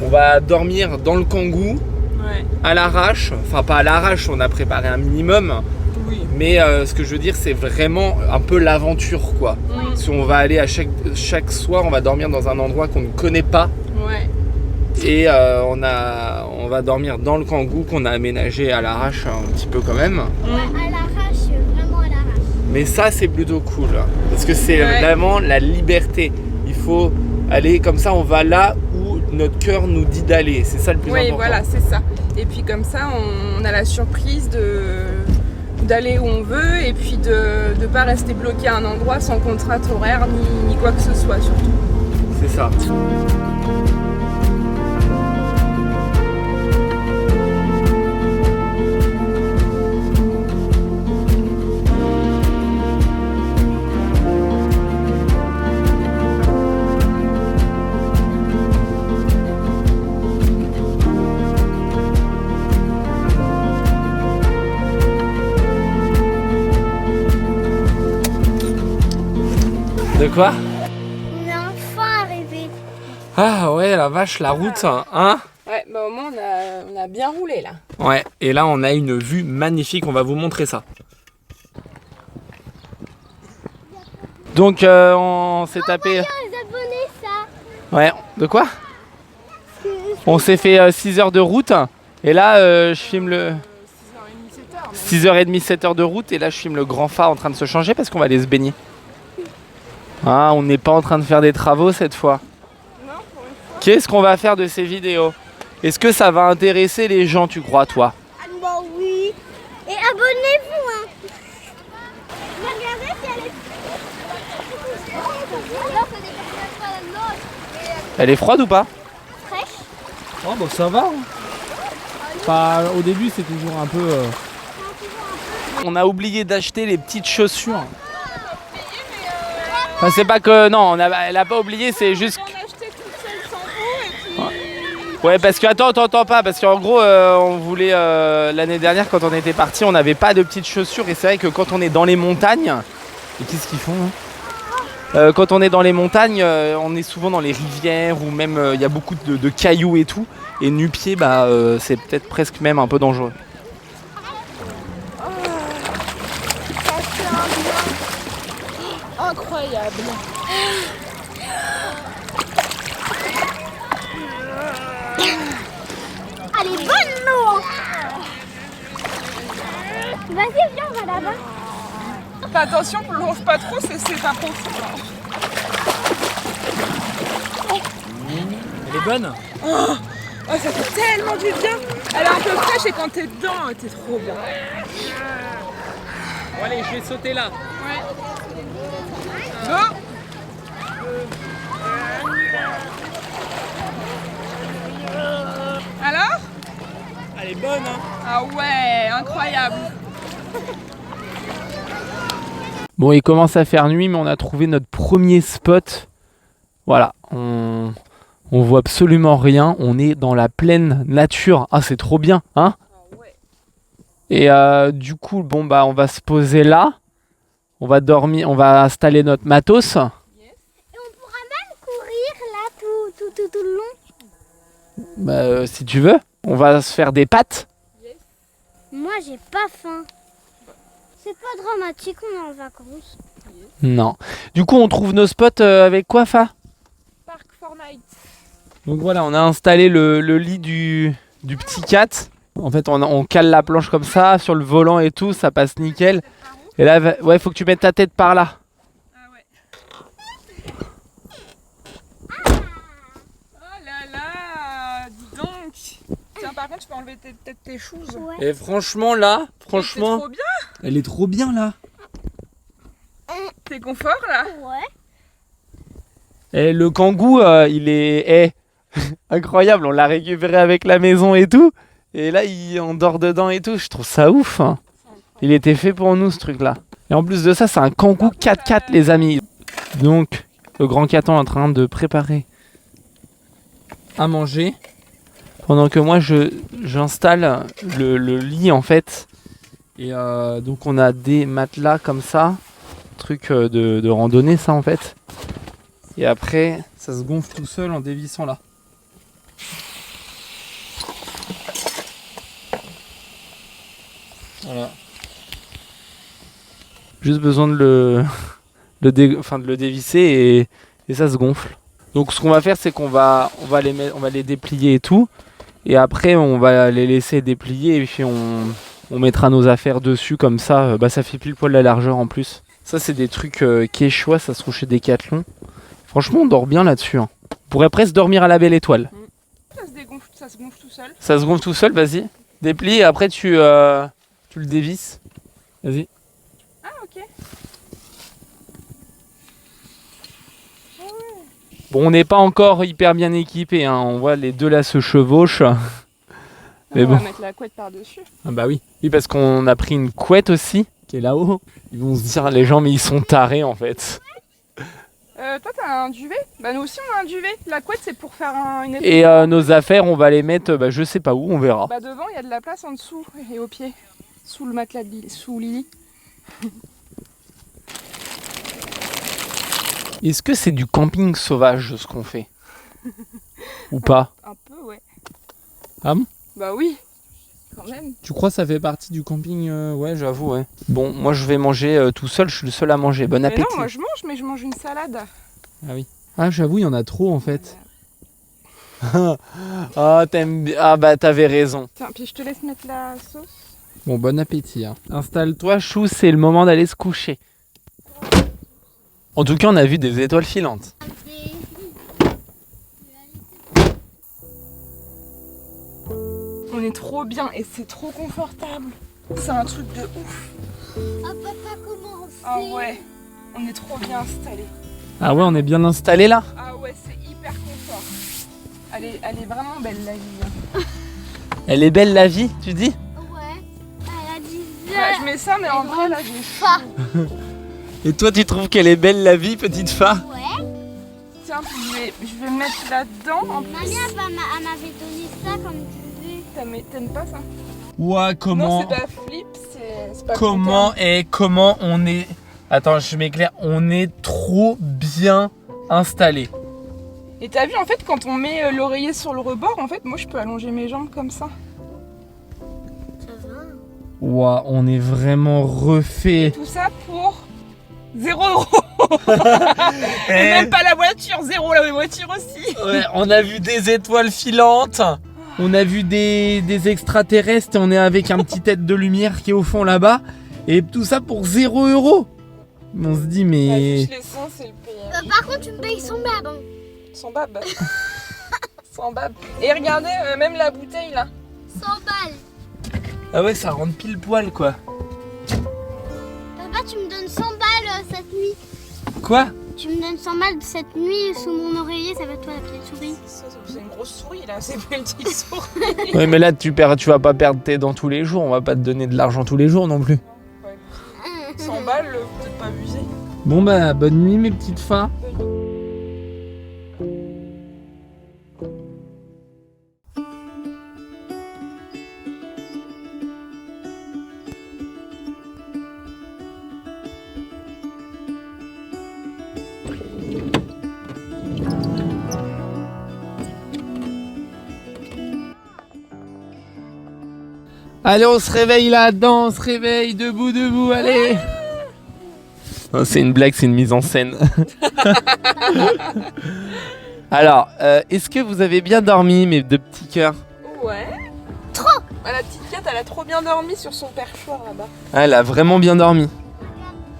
B: On va dormir dans le Kangoo,
A: Ouais.
B: à l'arrache. Enfin, pas à l'arrache, on a préparé un minimum.
A: Oui.
B: Mais ce que je veux dire, c'est vraiment un peu l'aventure, quoi. Si on va aller à chaque soir, on va dormir dans un endroit qu'on ne connaît pas.
A: Ouais.
B: Et on va dormir dans le Kangoo qu'on a aménagé à l'arrache un petit peu quand même.
D: Ouais, à l'arrache, vraiment à l'arrache.
B: Mais ça, c'est plutôt cool. Parce que c'est
A: Ouais.
B: vraiment la liberté. Il faut aller comme ça, on va là où notre cœur nous dit d'aller. C'est ça le plus
A: Oui,
B: important.
A: voilà, c'est ça. Et puis comme ça, on a la surprise d'aller où on veut et puis de ne pas rester bloqué à un endroit sans contrainte horaire ni quoi que ce soit surtout.
B: C'est ça. De quoi?
D: On est enfin arrivé.
B: Ah ouais, la vache, la route, hein?
A: Ouais, bah au moins on a bien roulé là.
B: Ouais, et là on a une vue magnifique, on va vous montrer ça. Donc on s'est tapé...
D: Les abonnés, ça.
B: Ouais, de quoi? On s'est fait 6 heures de route, et là je filme le... 6h30, 7h de route, et là je filme le grand phare en train de se changer parce qu'on va aller se baigner. Ah, on n'est pas en train de faire des travaux cette fois.
A: Non, pour une fois.
B: Qu'est-ce qu'on va faire de ces vidéos? Est-ce que ça va intéresser les gens, tu crois, toi?
D: Bah oui. Et abonnez-vous, hein. Regardez si elle est... Alors, ça dépend pas la nôtre.
B: Elle est froide ou pas?
D: Fraîche.
E: Oh bah ça va. Enfin, au début c'est toujours un peu...
B: On a oublié d'acheter les petites chaussures. Enfin, c'est pas que... Non, elle a pas oublié, c'est juste...
A: On a acheté toute seule sans eau et puis...
B: Ouais, parce que... Attends pas, parce qu'en gros, on voulait... l'année dernière, quand on était parti, on n'avait pas de petites chaussures. Et c'est vrai que quand on est dans les montagnes... Et qu'est-ce qu'ils font, hein? Quand on est dans les montagnes, on est souvent dans les rivières ou même il y a beaucoup de cailloux et tout. Et nu-pied, bah, c'est peut-être presque même un peu dangereux.
A: Incroyable.
D: Elle est bonne, l'eau. Vas-y, viens, on va là-bas.
G: Fais attention, plonge pas trop, c'est pas profond.
E: Elle est bonne.
G: Oh, ça fait tellement du bien. Elle est un peu fraîche et quand t'es dedans, t'es trop bien.
E: Bon allez, je vais sauter là.
G: Go. Alors?
E: Elle est bonne, hein.
G: Ah ouais, incroyable.
E: Bon, il commence à faire nuit, mais on a trouvé notre premier spot. Voilà, on voit absolument rien. On est dans la pleine nature. Ah, c'est trop bien, hein? Et du coup, bon bah, on va se poser là. On va dormir, on va installer notre matos.
D: Et on pourra même courir là tout le long.
E: Bah, si tu veux, on va se faire des pâtes.
D: Moi, j'ai pas faim. C'est pas dramatique, on est en vacances.
E: Non. Du coup, on trouve nos spots avec quoi, Fa?
G: Park Fortnite.
E: Donc voilà, on a installé le lit du petit cat. En fait, on cale la planche comme ça, sur le volant et tout, ça passe nickel. Et là, ouais, faut que tu mettes ta tête par là.
G: Ah ouais. Oh là là, dis donc. Tiens, par contre, tu peux enlever peut-être tes shoes.
D: Ouais.
E: Et franchement, là,
G: C'est trop bien.
E: elle est trop bien là.
G: T'es confort là?
D: Ouais.
E: Et le kangou, il est incroyable. On l'a récupéré avec la maison et tout. Et là, on dort dedans et tout. Je trouve ça ouf, hein. Il était fait pour nous, ce truc-là. Et en plus de ça, c'est un kangou 4x4, les amis. Donc, le grand caton est en train de préparer à manger. Pendant que moi, j'installe le lit, en fait. Et donc, on a des matelas comme ça. Truc de randonnée, ça, en fait. Et après, ça se gonfle tout seul en dévissant là. Voilà. Juste besoin de le dévisser et ça se gonfle. Donc ce qu'on va faire, c'est qu'on va les déplier et tout. Et après on va les laisser déplier et puis on mettra nos affaires dessus comme ça. Ça fait pile poil la largeur en plus. Ça c'est des trucs Quechua, ça se trouve chez Decathlon. Franchement on dort bien là-dessus, hein. On pourrait presque dormir à la belle étoile.
G: Ça se dégonfle, ça se gonfle tout seul.
E: Ça se gonfle tout seul, vas-y. Déplie et après tu le dévisses. Vas-y.
G: Ah ok.
E: Bon, on n'est pas encore hyper bien équipé, hein. On voit les deux là se chevauchent. Mais
G: on
E: bon.
G: va mettre la couette par-dessus.
E: Ah bah oui. Oui, parce qu'on a pris une couette aussi, qui est là-haut. Ils vont se dire, les gens, mais ils sont tarés en fait.
G: Toi t'as un duvet? Bah nous aussi on a un duvet. La couette c'est pour faire une épaule.
E: Et nos affaires, on va les mettre, je sais pas où, on verra.
G: Bah devant il y a de la place en dessous et au pied. Sous le matelas de sous Lily.
E: Est-ce que c'est du camping sauvage ce qu'on fait? Ou pas?
G: Un peu ouais.
E: Ah bon?
G: Bah oui. Quand même.
E: Tu crois que ça fait partie du camping? Ouais, j'avoue, ouais. Bon, moi je vais manger tout seul, je suis le seul à manger. Bon
G: Mais
E: appétit.
G: non moi je mange mais je mange une salade.
E: Ah oui. Ah j'avoue, il y en a trop en fait. Ah, ah bah t'avais raison.
G: Tiens, puis je te laisse mettre la sauce.
E: Bon, bon appétit. Hein. Installe-toi, Chou, c'est le moment d'aller se coucher. En tout cas, on a vu des étoiles filantes.
G: On est trop bien et c'est trop confortable. C'est un truc de ouf.
D: Ah papa, comment on fait?
G: Ah ouais, on est trop bien installés.
E: Ah ouais, on est bien installé là.
G: Ah ouais, c'est hyper confort. Elle est vraiment belle la vie.
E: Elle est belle la vie, tu dis?
D: Ouais. Elle a dit
G: Bah, je mets ça mais en vrai là j'ai
D: fa.
E: Et toi, tu trouves qu'elle est belle la vie, petite Fa?
D: Ouais.
G: Tiens, puis je vais mettre là-dedans. En plus,
D: Mamie, elle m'avait donné ça comme duvet.
G: t'aimes pas ça?
E: Ouah,
G: Non,
E: comment?
G: c'est pas flip, c'est pas
E: Comment on est... Attends, je m'éclaire. On est trop bien installé.
G: Et t'as vu en fait quand on met l'oreiller sur le rebord, en fait moi je peux allonger mes jambes comme ça.
D: Ça va.
E: Ouah, on est vraiment refait.
G: Tout ça pour 0 €. Et même pas la voiture, 0 la voiture aussi.
E: Ouais, on a vu des étoiles filantes. On a vu des extraterrestres et on est avec un petit tête de lumière qui est au fond là-bas. Et tout ça pour 0 €. On se dit, mais.
G: Les seins, c'est le pire.
D: Par contre, tu me payes 100 babs. Hein.
G: Sans bab. Sans bab. Et regardez, même la bouteille là.
D: 100 balles.
B: Ah ouais, ça rentre pile poil quoi.
D: Papa, tu me donnes 100 balles cette nuit.
B: Quoi?
D: Tu me donnes 100 balles cette nuit sous mon oreiller, ça va être toi la petite souris.
G: C'est une grosse souris là, c'est pas une petite souris.
B: Ouais, mais là, tu vas pas perdre tes dents tous les jours. On va pas te donner de l'argent tous les jours non plus.
G: 100 balles, peut-être pas abusé.
E: Bon, bah, bonne nuit, mes petites fins. Allez, on se réveille là-dedans, on se réveille, debout, allez. Non, c'est une blague, c'est une mise en scène. Alors, est-ce que vous avez bien dormi, mes deux petits cœurs?
G: Ouais.
D: Trop.
G: La petite Kat, elle a trop bien dormi sur son perchoir là-bas.
B: Ah, elle a vraiment bien dormi.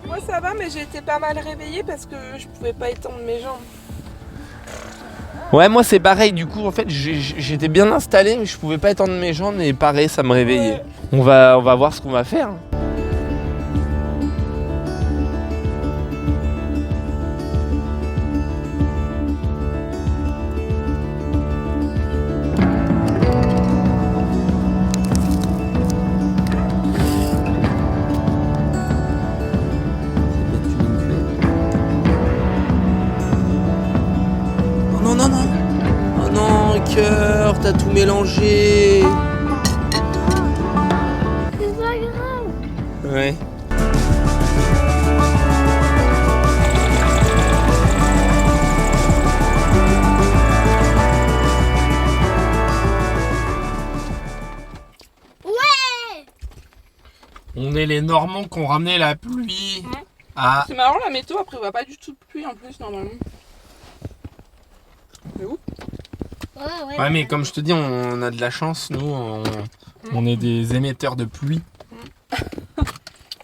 G: Moi ça va, mais j'ai été pas mal réveillée parce que je pouvais pas étendre mes jambes.
B: Ouais, moi c'est pareil, du coup en fait j'étais bien installé mais je pouvais pas étendre mes jambes et pareil ça me réveillait. On va voir ce qu'on va faire. Cœur, t'as tout mélangé.
D: C'est pas grave.
B: Ouais.
D: Ouais.
E: On est les Normands qui ont ramené la pluie.
G: Ouais.
E: Ah,
G: C'est marrant, la météo elle prévoit pas du tout de pluie en plus normalement. C'est où?
E: ouais, mais comme je te dis, on a de la chance, nous, on est des émetteurs de pluie.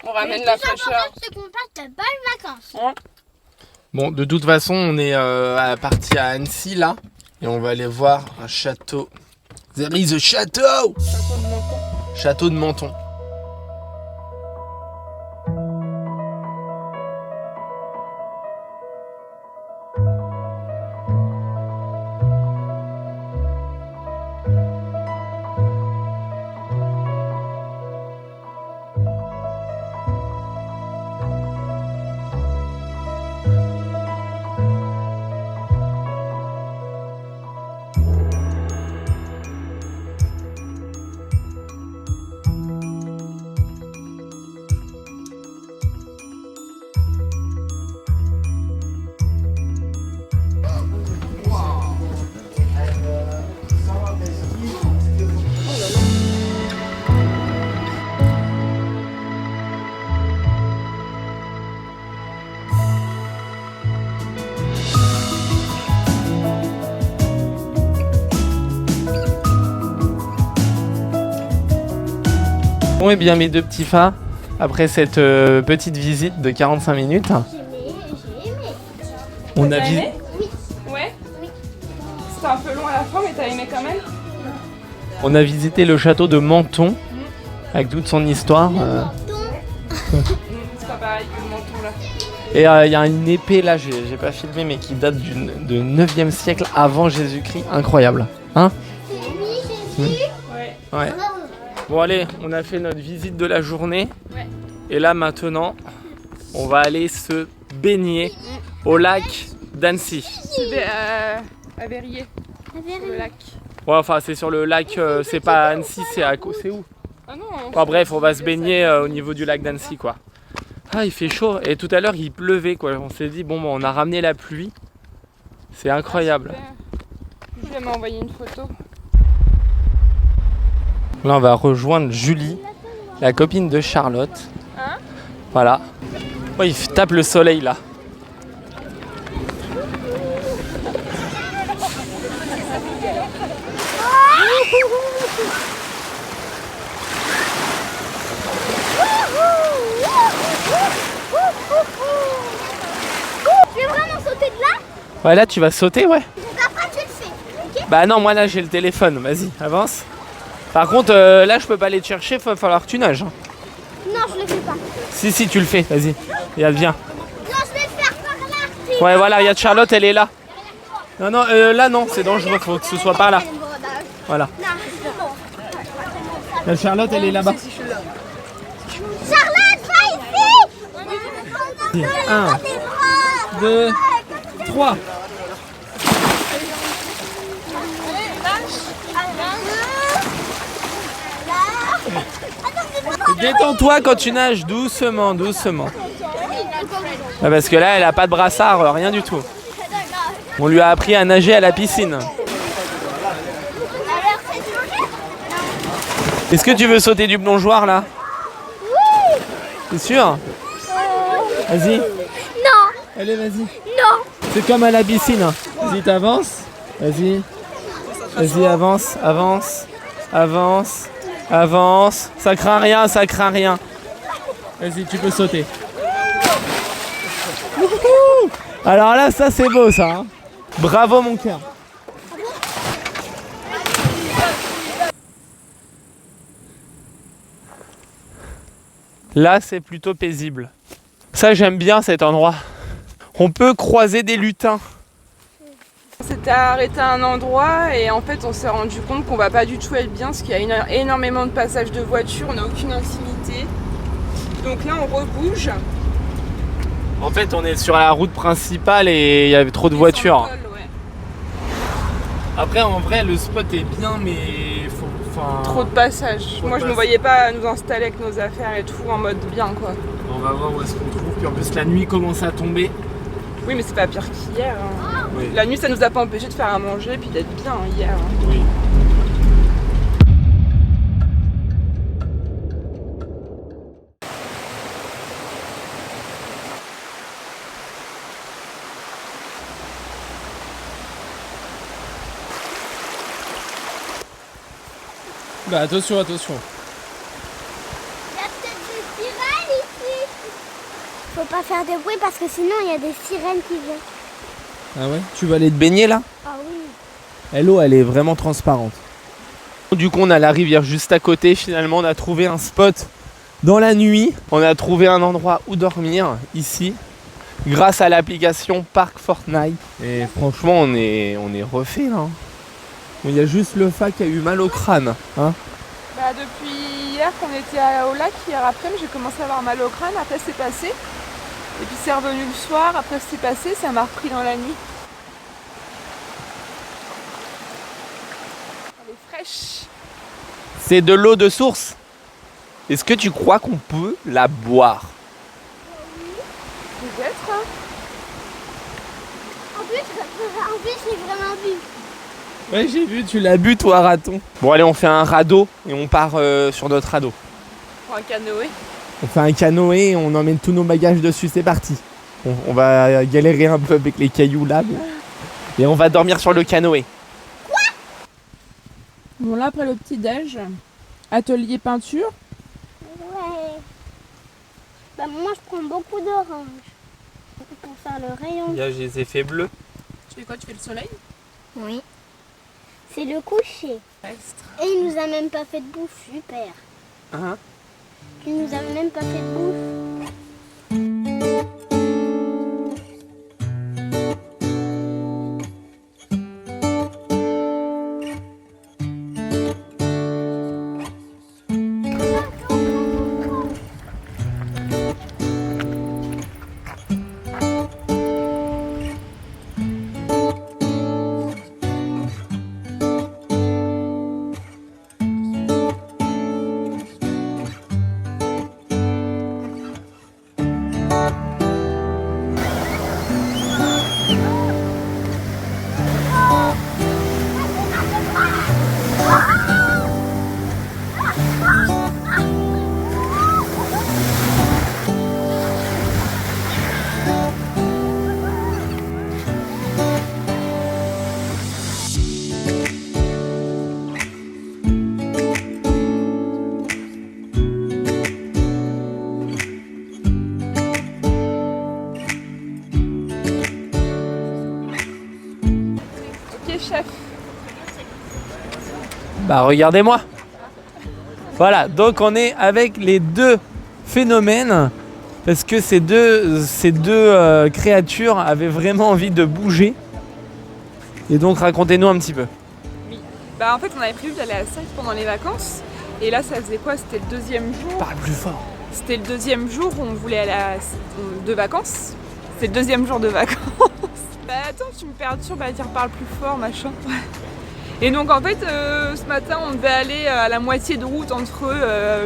G: On ramène la fraîcheur.
D: C'est qu'on passe de bonnes vacances.
E: Bon, de toute façon, on est parti à Annecy, là, et on va aller voir un château. There is a château! Château de Menton. Bon, et bien mes deux petits phas, après cette petite visite de 45 minutes,
D: J'ai aimé.
E: on
G: T'as
E: a
G: aimé?
D: Oui.
G: Ouais.
D: Oui.
G: C'était un peu long à la fin, mais t'as aimé quand même?
B: On a visité le château de Menton avec toute son histoire.
G: C'est pas pareil que le Menton là.
B: Et il y a une épée là, j'ai pas filmé, mais qui date de 9e siècle avant Jésus-Christ. Incroyable. Hein?
D: Oui, j'ai vu.
G: Ouais.
B: Ouais. Bon allez, on a fait notre visite de la journée.
G: Ouais.
B: Et là maintenant, on va aller se baigner au lac d'Annecy.
G: C'est à Verrier, le lac.
B: Ouais, enfin c'est sur le lac, c'est pas à Annecy, c'est où?
G: Ah non.
B: Enfin bref, on va se baigner au niveau du lac d'Annecy quoi. Ah, il fait chaud et tout à l'heure il pleuvait quoi. On s'est dit bon, on a ramené la pluie. C'est incroyable.
G: Je vais m'envoyer une photo.
B: Là on va rejoindre Julie, la copine de Charlotte.
G: Hein?
B: Voilà. Oh, il tape le soleil là. Ouais, là tu vas sauter, ouais.
D: Donc après, tu le fais. Ok?
B: Bah non, moi là j'ai le téléphone, vas-y, avance. Par contre, là je peux pas aller te chercher, va falloir que tu nages. Hein.
D: Non, je le fais pas.
B: Si, tu le fais, vas-y. Regarde, viens.
D: Non, je vais le faire par là.
B: Ouais, voilà, regarde Charlotte, elle est là. Non, non, là non, c'est dangereux, faut que ce soit par là. Voilà. La Charlotte, elle est là-bas.
D: Charlotte, va ici.
B: 1, 2, 3. Détends-toi quand tu nages, doucement, doucement. Ah, parce que là, elle a pas de brassard, rien du tout. On lui a appris à nager à la piscine. Est-ce que tu veux sauter du plongeoir là? Oui. T'es sûr? Vas-y.
D: Non,
B: Allez, vas-y.
D: non.
B: C'est comme à la piscine. Vas-y, t'avances. Vas-y. Vas-y, avance, avance, avance, avance. Ça craint rien, ça craint rien. Vas-y, tu peux sauter. Wouhou. Alors là, ça c'est beau ça. Hein. Bravo mon cœur. Là, c'est plutôt paisible. Ça, j'aime bien cet endroit. On peut croiser des lutins.
A: On s'était arrêté à un endroit et en fait on s'est rendu compte qu'on va pas du tout être bien parce qu'il y a énormément de passages de voitures, on n'a aucune intimité. Donc là on rebouge.
B: En fait, on est sur la route principale et il y avait trop de voitures.
A: Ouais.
B: Après, en vrai, le spot est bien, mais faut.
A: Trop de passages.
B: Trop de
A: Moi je me
B: passages.
A: voyais pas nous installer avec nos affaires et tout en mode bien quoi.
B: On va voir où est-ce qu'on trouve. Puis en plus, la nuit commence à tomber.
A: Oui mais c'est pas pire qu'hier. Hein.
B: Oui.
A: La nuit ça nous a pas empêché de faire à manger et puis d'être bien hein, hier. Hein.
B: Oui. Bah attention, attention.
D: Il y a peut-être des sirènes ici. Faut pas faire de bruit parce que sinon il y a des sirènes qui viennent.
B: Ah ouais? Tu vas aller te baigner là?
D: Ah oui.
B: L'eau, elle est vraiment transparente. Du coup, on a la rivière juste à côté. Finalement, on a trouvé un spot dans la nuit. On a trouvé un endroit où dormir ici, grâce à l'application Park Fortnite. Et franchement, on est refait là. Il y a juste le Fa qui a eu mal au crâne. Hein.
A: Bah depuis hier qu'on était au lac, hier après j'ai commencé à avoir mal au crâne, après c'est passé. Et puis c'est revenu le soir, après c'est passé, ça m'a repris dans la nuit. Elle est fraîche.
B: C'est de l'eau de source. Est-ce que tu crois qu'on peut la boire?
A: Peut-être. Hein.
D: En plus j'ai vraiment bu.
B: Ouais, j'ai vu, tu l'as bu toi, raton. Bon, allez, on fait un radeau et on part sur notre radeau.
A: Pour un canoë.
B: On fait un canoë et on emmène tous nos bagages dessus, c'est parti. On va galérer un peu avec les cailloux là. Et on va dormir sur le canoë.
G: Bon là après le petit déj, atelier peinture.
D: Ouais. Bah moi je prends beaucoup d'orange pour faire le rayon.
B: Il y a des effets bleus.
A: Tu fais quoi? Tu fais le soleil?
D: Oui. C'est le coucher. Et il nous a même pas fait de bouffe, super.
B: Hein?
D: Il nous a même pas fait de bouffe.
B: Bah regardez-moi. Voilà, donc on est avec les deux phénomènes parce que ces deux créatures avaient vraiment envie de bouger. Et donc racontez-nous un petit peu.
G: Bah en fait on avait prévu d'aller à Sète pendant les vacances et là ça faisait quoi? C'était le deuxième jour.
B: Parle plus fort.
G: C'était le deuxième jour où on voulait aller de vacances. C'était le deuxième jour de vacances. Bah attends, tu me perturbes à dire parle plus fort machin. Et donc en fait ce matin on devait aller à la moitié de route entre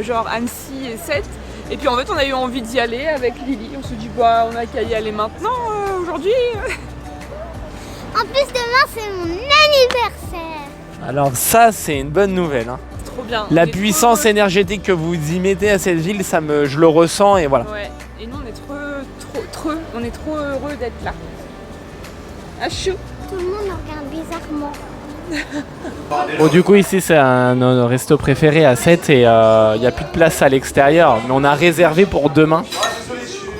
G: genre Annecy et Sète. Et puis en fait on a eu envie d'y aller avec Lily. On se dit bah on a qu'à y aller maintenant aujourd'hui.
D: En plus, demain, c'est mon anniversaire.
B: Alors ça c'est une bonne nouvelle. Hein.
G: C'est trop bien.
B: La
G: On est
B: puissance
G: trop heureux.
B: énergétique que vous y mettez à cette ville, je le ressens et voilà.
G: Ouais. Et nous on est on est trop heureux d'être là. Ah chou.
D: Tout le monde nous regarde bizarrement.
B: Bon du coup ici c'est notre resto préféré à Sète et il n'y a plus de place à l'extérieur. Mais on a réservé pour demain.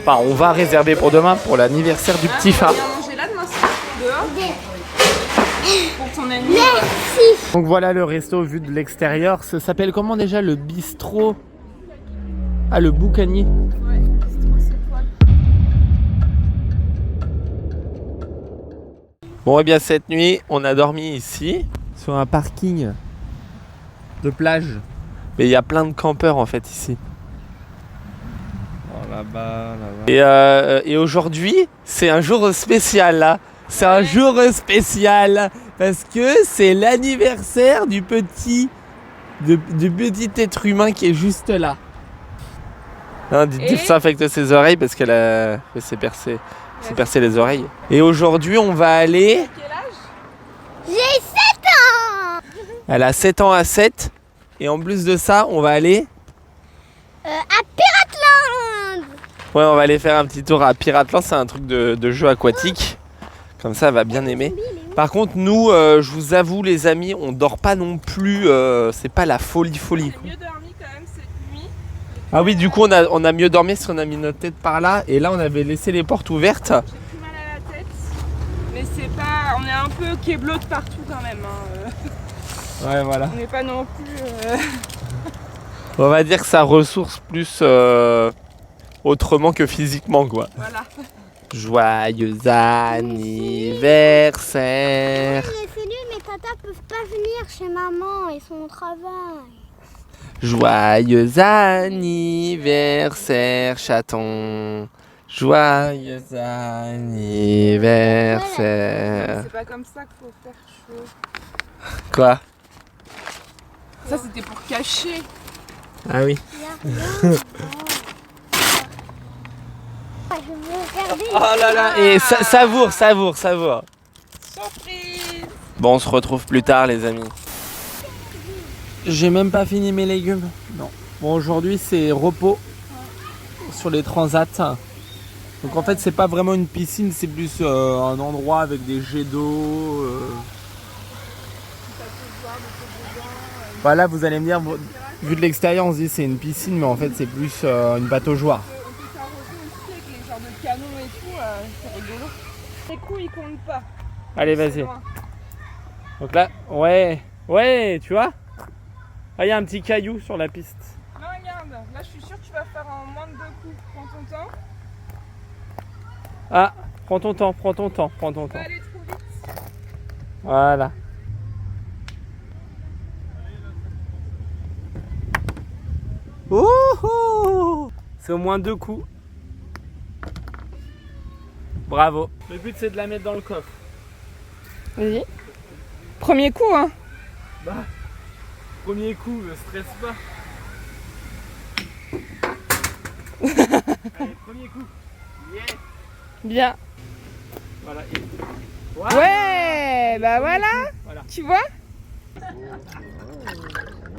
B: Enfin on va réserver pour demain pour l'anniversaire du petit phare.
G: Viens manger là demain soir dehors pour ton ami.
B: Donc voilà le resto vu de l'extérieur. Ça s'appelle comment déjà? Le bistrot. Ah le boucanier.
G: Ouais, c'est trop c'est quoi.
B: Bon et bien cette nuit on a dormi ici sur un parking de plage. Mais il y a plein de campeurs en fait ici.
E: Oh, là-bas.
B: Et aujourd'hui c'est un jour spécial là. C'est un jour spécial parce que c'est l'anniversaire du petit être humain qui est juste là. Hein,
G: Et
B: désinfecte ses oreilles parce qu'elle s'est percé les oreilles. Et aujourd'hui on va aller.
G: Quel âge?
D: J'ai 7 ans.
B: Elle a 7 ans à 7. Et en plus de ça on va aller.
D: À Piratland.
B: Ouais on va aller faire un petit tour à Piratland. C'est un truc de jeu aquatique. Comme ça elle va bien aimer. Par contre nous je vous avoue les amis on dort pas non plus. C'est pas la folie.
G: J'ai mieux dormi quand même cette nuit.
B: Ah oui du coup on a mieux dormi parce qu'on a mis notre tête par là. Et là on avait laissé les portes ouvertes.
G: J'ai plus mal à la tête. Mais c'est pas. On est un peu keblote partout quand même. Hein.
B: Ouais voilà.
G: On n'est pas non plus.
B: On va dire que ça ressource plus autrement que physiquement quoi.
G: Voilà.
B: Joyeux anniversaire.
D: Mais c'est nul, mes tatas peuvent pas venir chez maman, ils sont au travail.
B: Joyeux anniversaire chaton. Joyeux anniversaire.
G: C'est pas comme ça qu'il faut faire chaud.
B: Quoi?
G: Ça c'était pour cacher.
B: Ah oui.
D: Je veux regarder.
B: Oh là là. Et savoure.
G: Surprise.
B: Bon on se retrouve plus tard les amis. J'ai même pas fini mes légumes. Non. Bon aujourd'hui c'est repos sur les transats. Donc en fait c'est pas vraiment une piscine, c'est plus un endroit avec des jets d'eau. Voilà vous allez me dire, vu de l'extérieur on se dit c'est une piscine mais en fait c'est plus une pataugeoire.
G: On peut s'arroser aussi avec les genres de canons et tout, c'est rigolo. Les coups ils comptent pas.
B: Allez
G: C'est
B: vas-y.
G: loin.
B: Donc là, ouais tu vois. Ah il y a un petit caillou sur la piste.
G: Non regarde, là je suis sûre que tu vas faire en moins de 2 coups. Prends ton temps.
B: Ah, prends ton temps.
G: Faut pas aller trop vite.
B: Voilà. Oh, c'est au moins 2 coups. Bravo. Le but c'est de la mettre dans le coffre.
G: Vas-y. Premier coup hein.
B: Bah, premier coup, ne stresse pas. Allez, premier coup. Yeah.
G: Bien.
B: Voilà.
G: Ouais, bah voilà. Tu vois?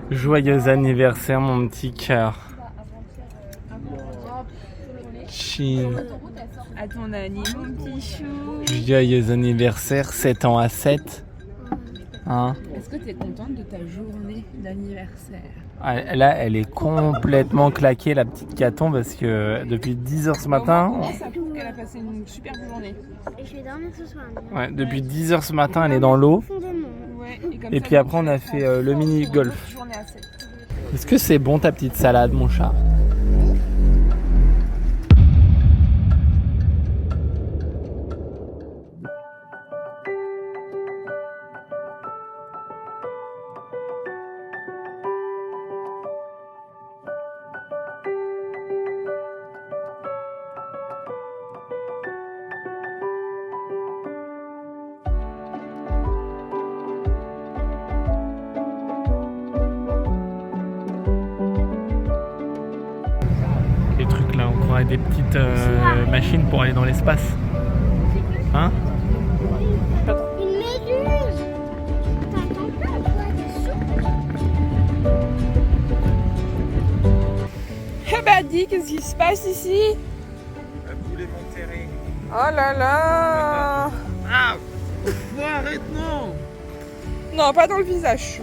B: Joyeux anniversaire mon petit cœur. Chine.
G: À ton ami, mon petit chou.
B: Joyeux anniversaire, 7 ans à 7. Hein?
G: Est-ce que tu es contente de ta journée d'anniversaire?
B: Ah, là, elle est complètement claquée, la petite Caton, parce que depuis 10h ce matin.
G: Ça prouve qu'elle a passé une super journée.
D: Et je vais dormir ce soir.
B: Ouais, depuis 10h ce matin, elle est dans l'eau.
D: Profondément.
G: Ouais.
A: Ouais,
B: Et puis après, on a fait le mini-golf. Est-ce que c'est bon ta petite salade, mon chat? Les trucs là, on croirait des petites machines pour aller dans l'espace. Hein?
D: Une méduse. T'entends pas, toi, des souffles.
A: Eh bah dis, qu'est-ce qui se passe ici?
B: Elle voulait m'enterrer.
A: Oh là là!
B: Ah! Arrête, non!
A: Non, pas dans le visage.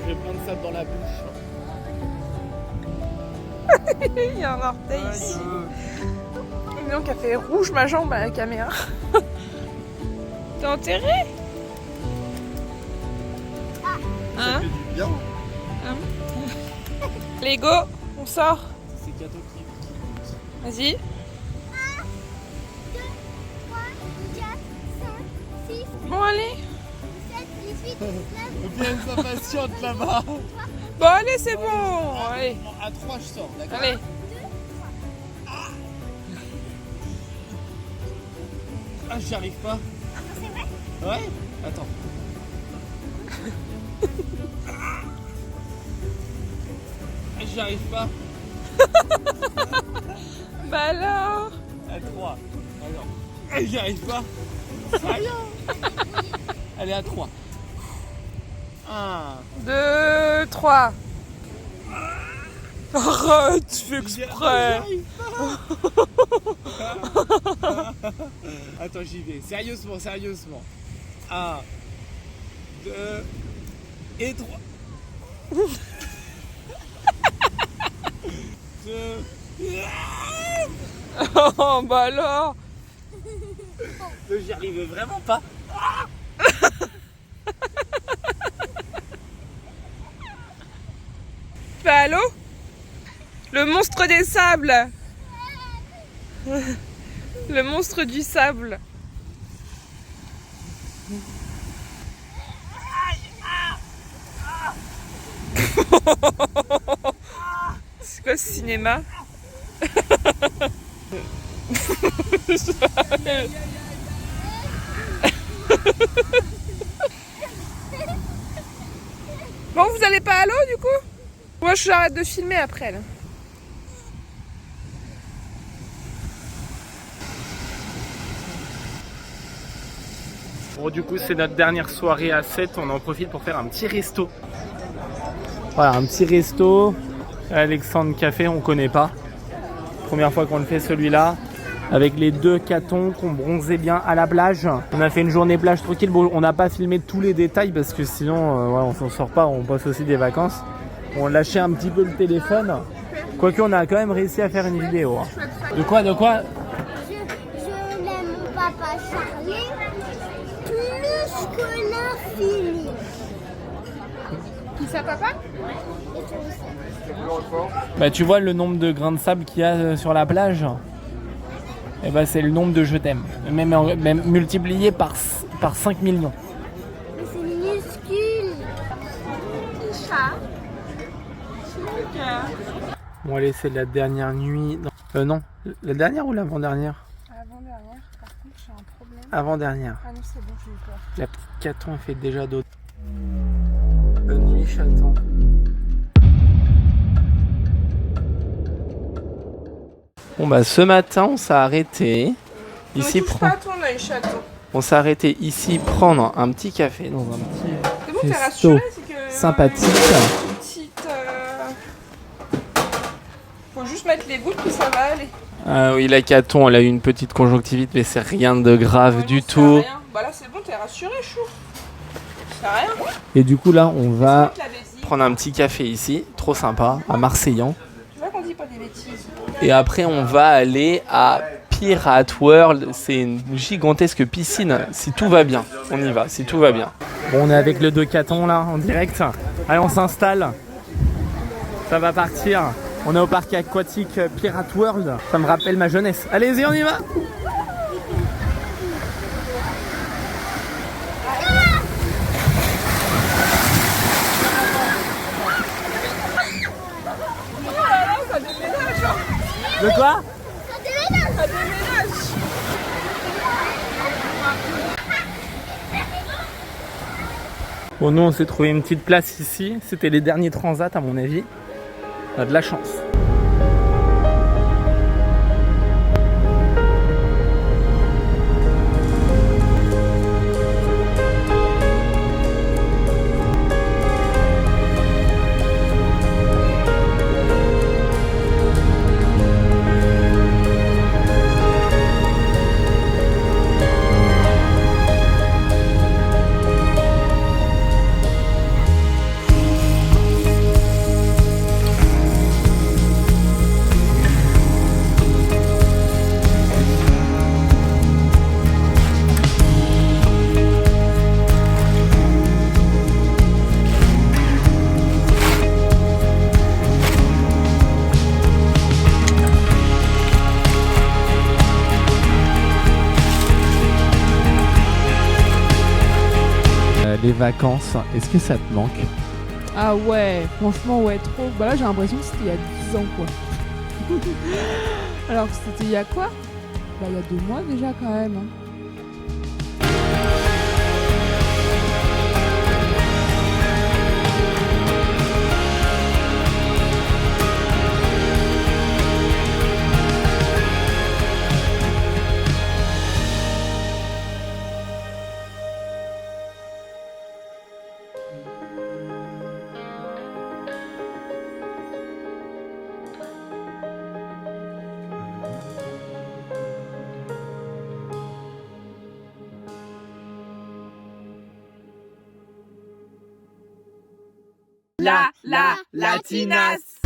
B: Je vais prendre ça dans la bouche.
A: Il y a un orteil ici. Dis donc, elle fait rouge ma jambe à la caméra. T'es enterré? Hein?
B: Bien.
A: Lego, on sort.
B: C'est Kato qui.
A: Vas-y.
D: 1, 2, 3, 4, 5, 6,
A: Bon, allez.
D: 7, 18, 19.
B: Bien, ça patiente là-bas.
A: Bon, allez, c'est bon. Allez.
B: À 3, je sors, d'accord?
A: Allez.
B: Ah, j'y arrive pas. Ouais? Attends. Ah, j'y arrive pas.
A: Bah alors.
B: À 3. Alors. Ah, j'y arrive pas. Rien. Allez, à 3. 1.
A: 2, 3. Arrête, tu fais exprès.
B: Attends, j'y vais. Sérieusement, sérieusement. 1, 2 et 3. 2.
A: Oh, bah alors.
B: J'y arrive vraiment pas.
A: Bah allô? Le monstre des sables. Le monstre du sable. C'est quoi ce cinéma? Bon, vous allez pas à l'eau du coup? Moi j'arrête de filmer après là.
B: Bon, du coup, c'est notre dernière soirée à 7. On en profite pour faire un petit resto. Voilà, un petit resto. Alexandre Café, on connaît pas. Première fois qu'on le fait celui-là. Avec les deux catons qu'on bronzait bien à la plage. On a fait une journée plage tranquille. Bon, on n'a pas filmé tous les détails parce que sinon, ouais, on s'en sort pas. On passe aussi des vacances. On lâchait un petit peu le téléphone. Quoique, on a quand même réussi à faire une vidéo. Hein. De quoi?
D: Je l'aime, mon papa Charlie, plus que l'infini.
A: Qui ça, papa?
B: Bah, tu vois le nombre de grains de sable qu'il y a sur la plage? Et bah, c'est le nombre de je t'aime. Même multiplié par 5 millions.
D: Mais c'est minuscule. Petit chat.
B: Bon, allez, c'est la dernière nuit. Non, la dernière ou l'avant-dernière?
A: Avant-dernière, par contre, j'ai un problème.
B: Avant-dernière.
A: Ah non, c'est bon, j'ai eu peur.
B: La petite Caton, elle fait déjà d'autres. Bonne nuit, chaton. Bon, bah, ce matin, on s'est arrêté. Ici,
A: Ne touche pas à ton œil, chaton.
B: on s'est arrêté ici prendre un petit café dans un petit
A: C'est bon, t'es
B: resto
A: rassuré, c'est que...
B: sympathique.
A: Une petite... Faut juste mettre les gouttes puis ça va aller.
B: Ah oui, la Caton, elle a eu une petite conjonctivite, mais c'est rien de grave
A: Ouais,
B: du
A: non, c'est
B: tout.
A: rien. Bah là, c'est bon, t'es rassuré, chou. C'est rien.
B: Et du coup, là, on va
A: Tu la bêtise.
B: prendre un petit café ici, trop sympa, à Marseillan.
A: Tu vois qu'on dit pas des bêtises.
B: Et après, on va aller à Pirate World. C'est une gigantesque piscine. Si tout va bien, on y va. Si tout va bien. Bon, on est avec le Decathlon là, en direct. Allez, on s'installe. Ça va partir. On est au parc aquatique Pirate World. Ça me rappelle ma jeunesse. Allez-y, on y va. De quoi? Bon, nous on s'est trouvé une petite place ici. C'était les derniers transats à mon avis. On a de la chance.
E: Les vacances, est-ce que ça te manque?
G: Ah ouais, franchement, ouais, trop. Bah là, j'ai l'impression que c'était il y a 10 ans, quoi. Alors que c'était il y a quoi? Bah, il y a 2 mois déjà, quand même. Hein.
A: La Latinas.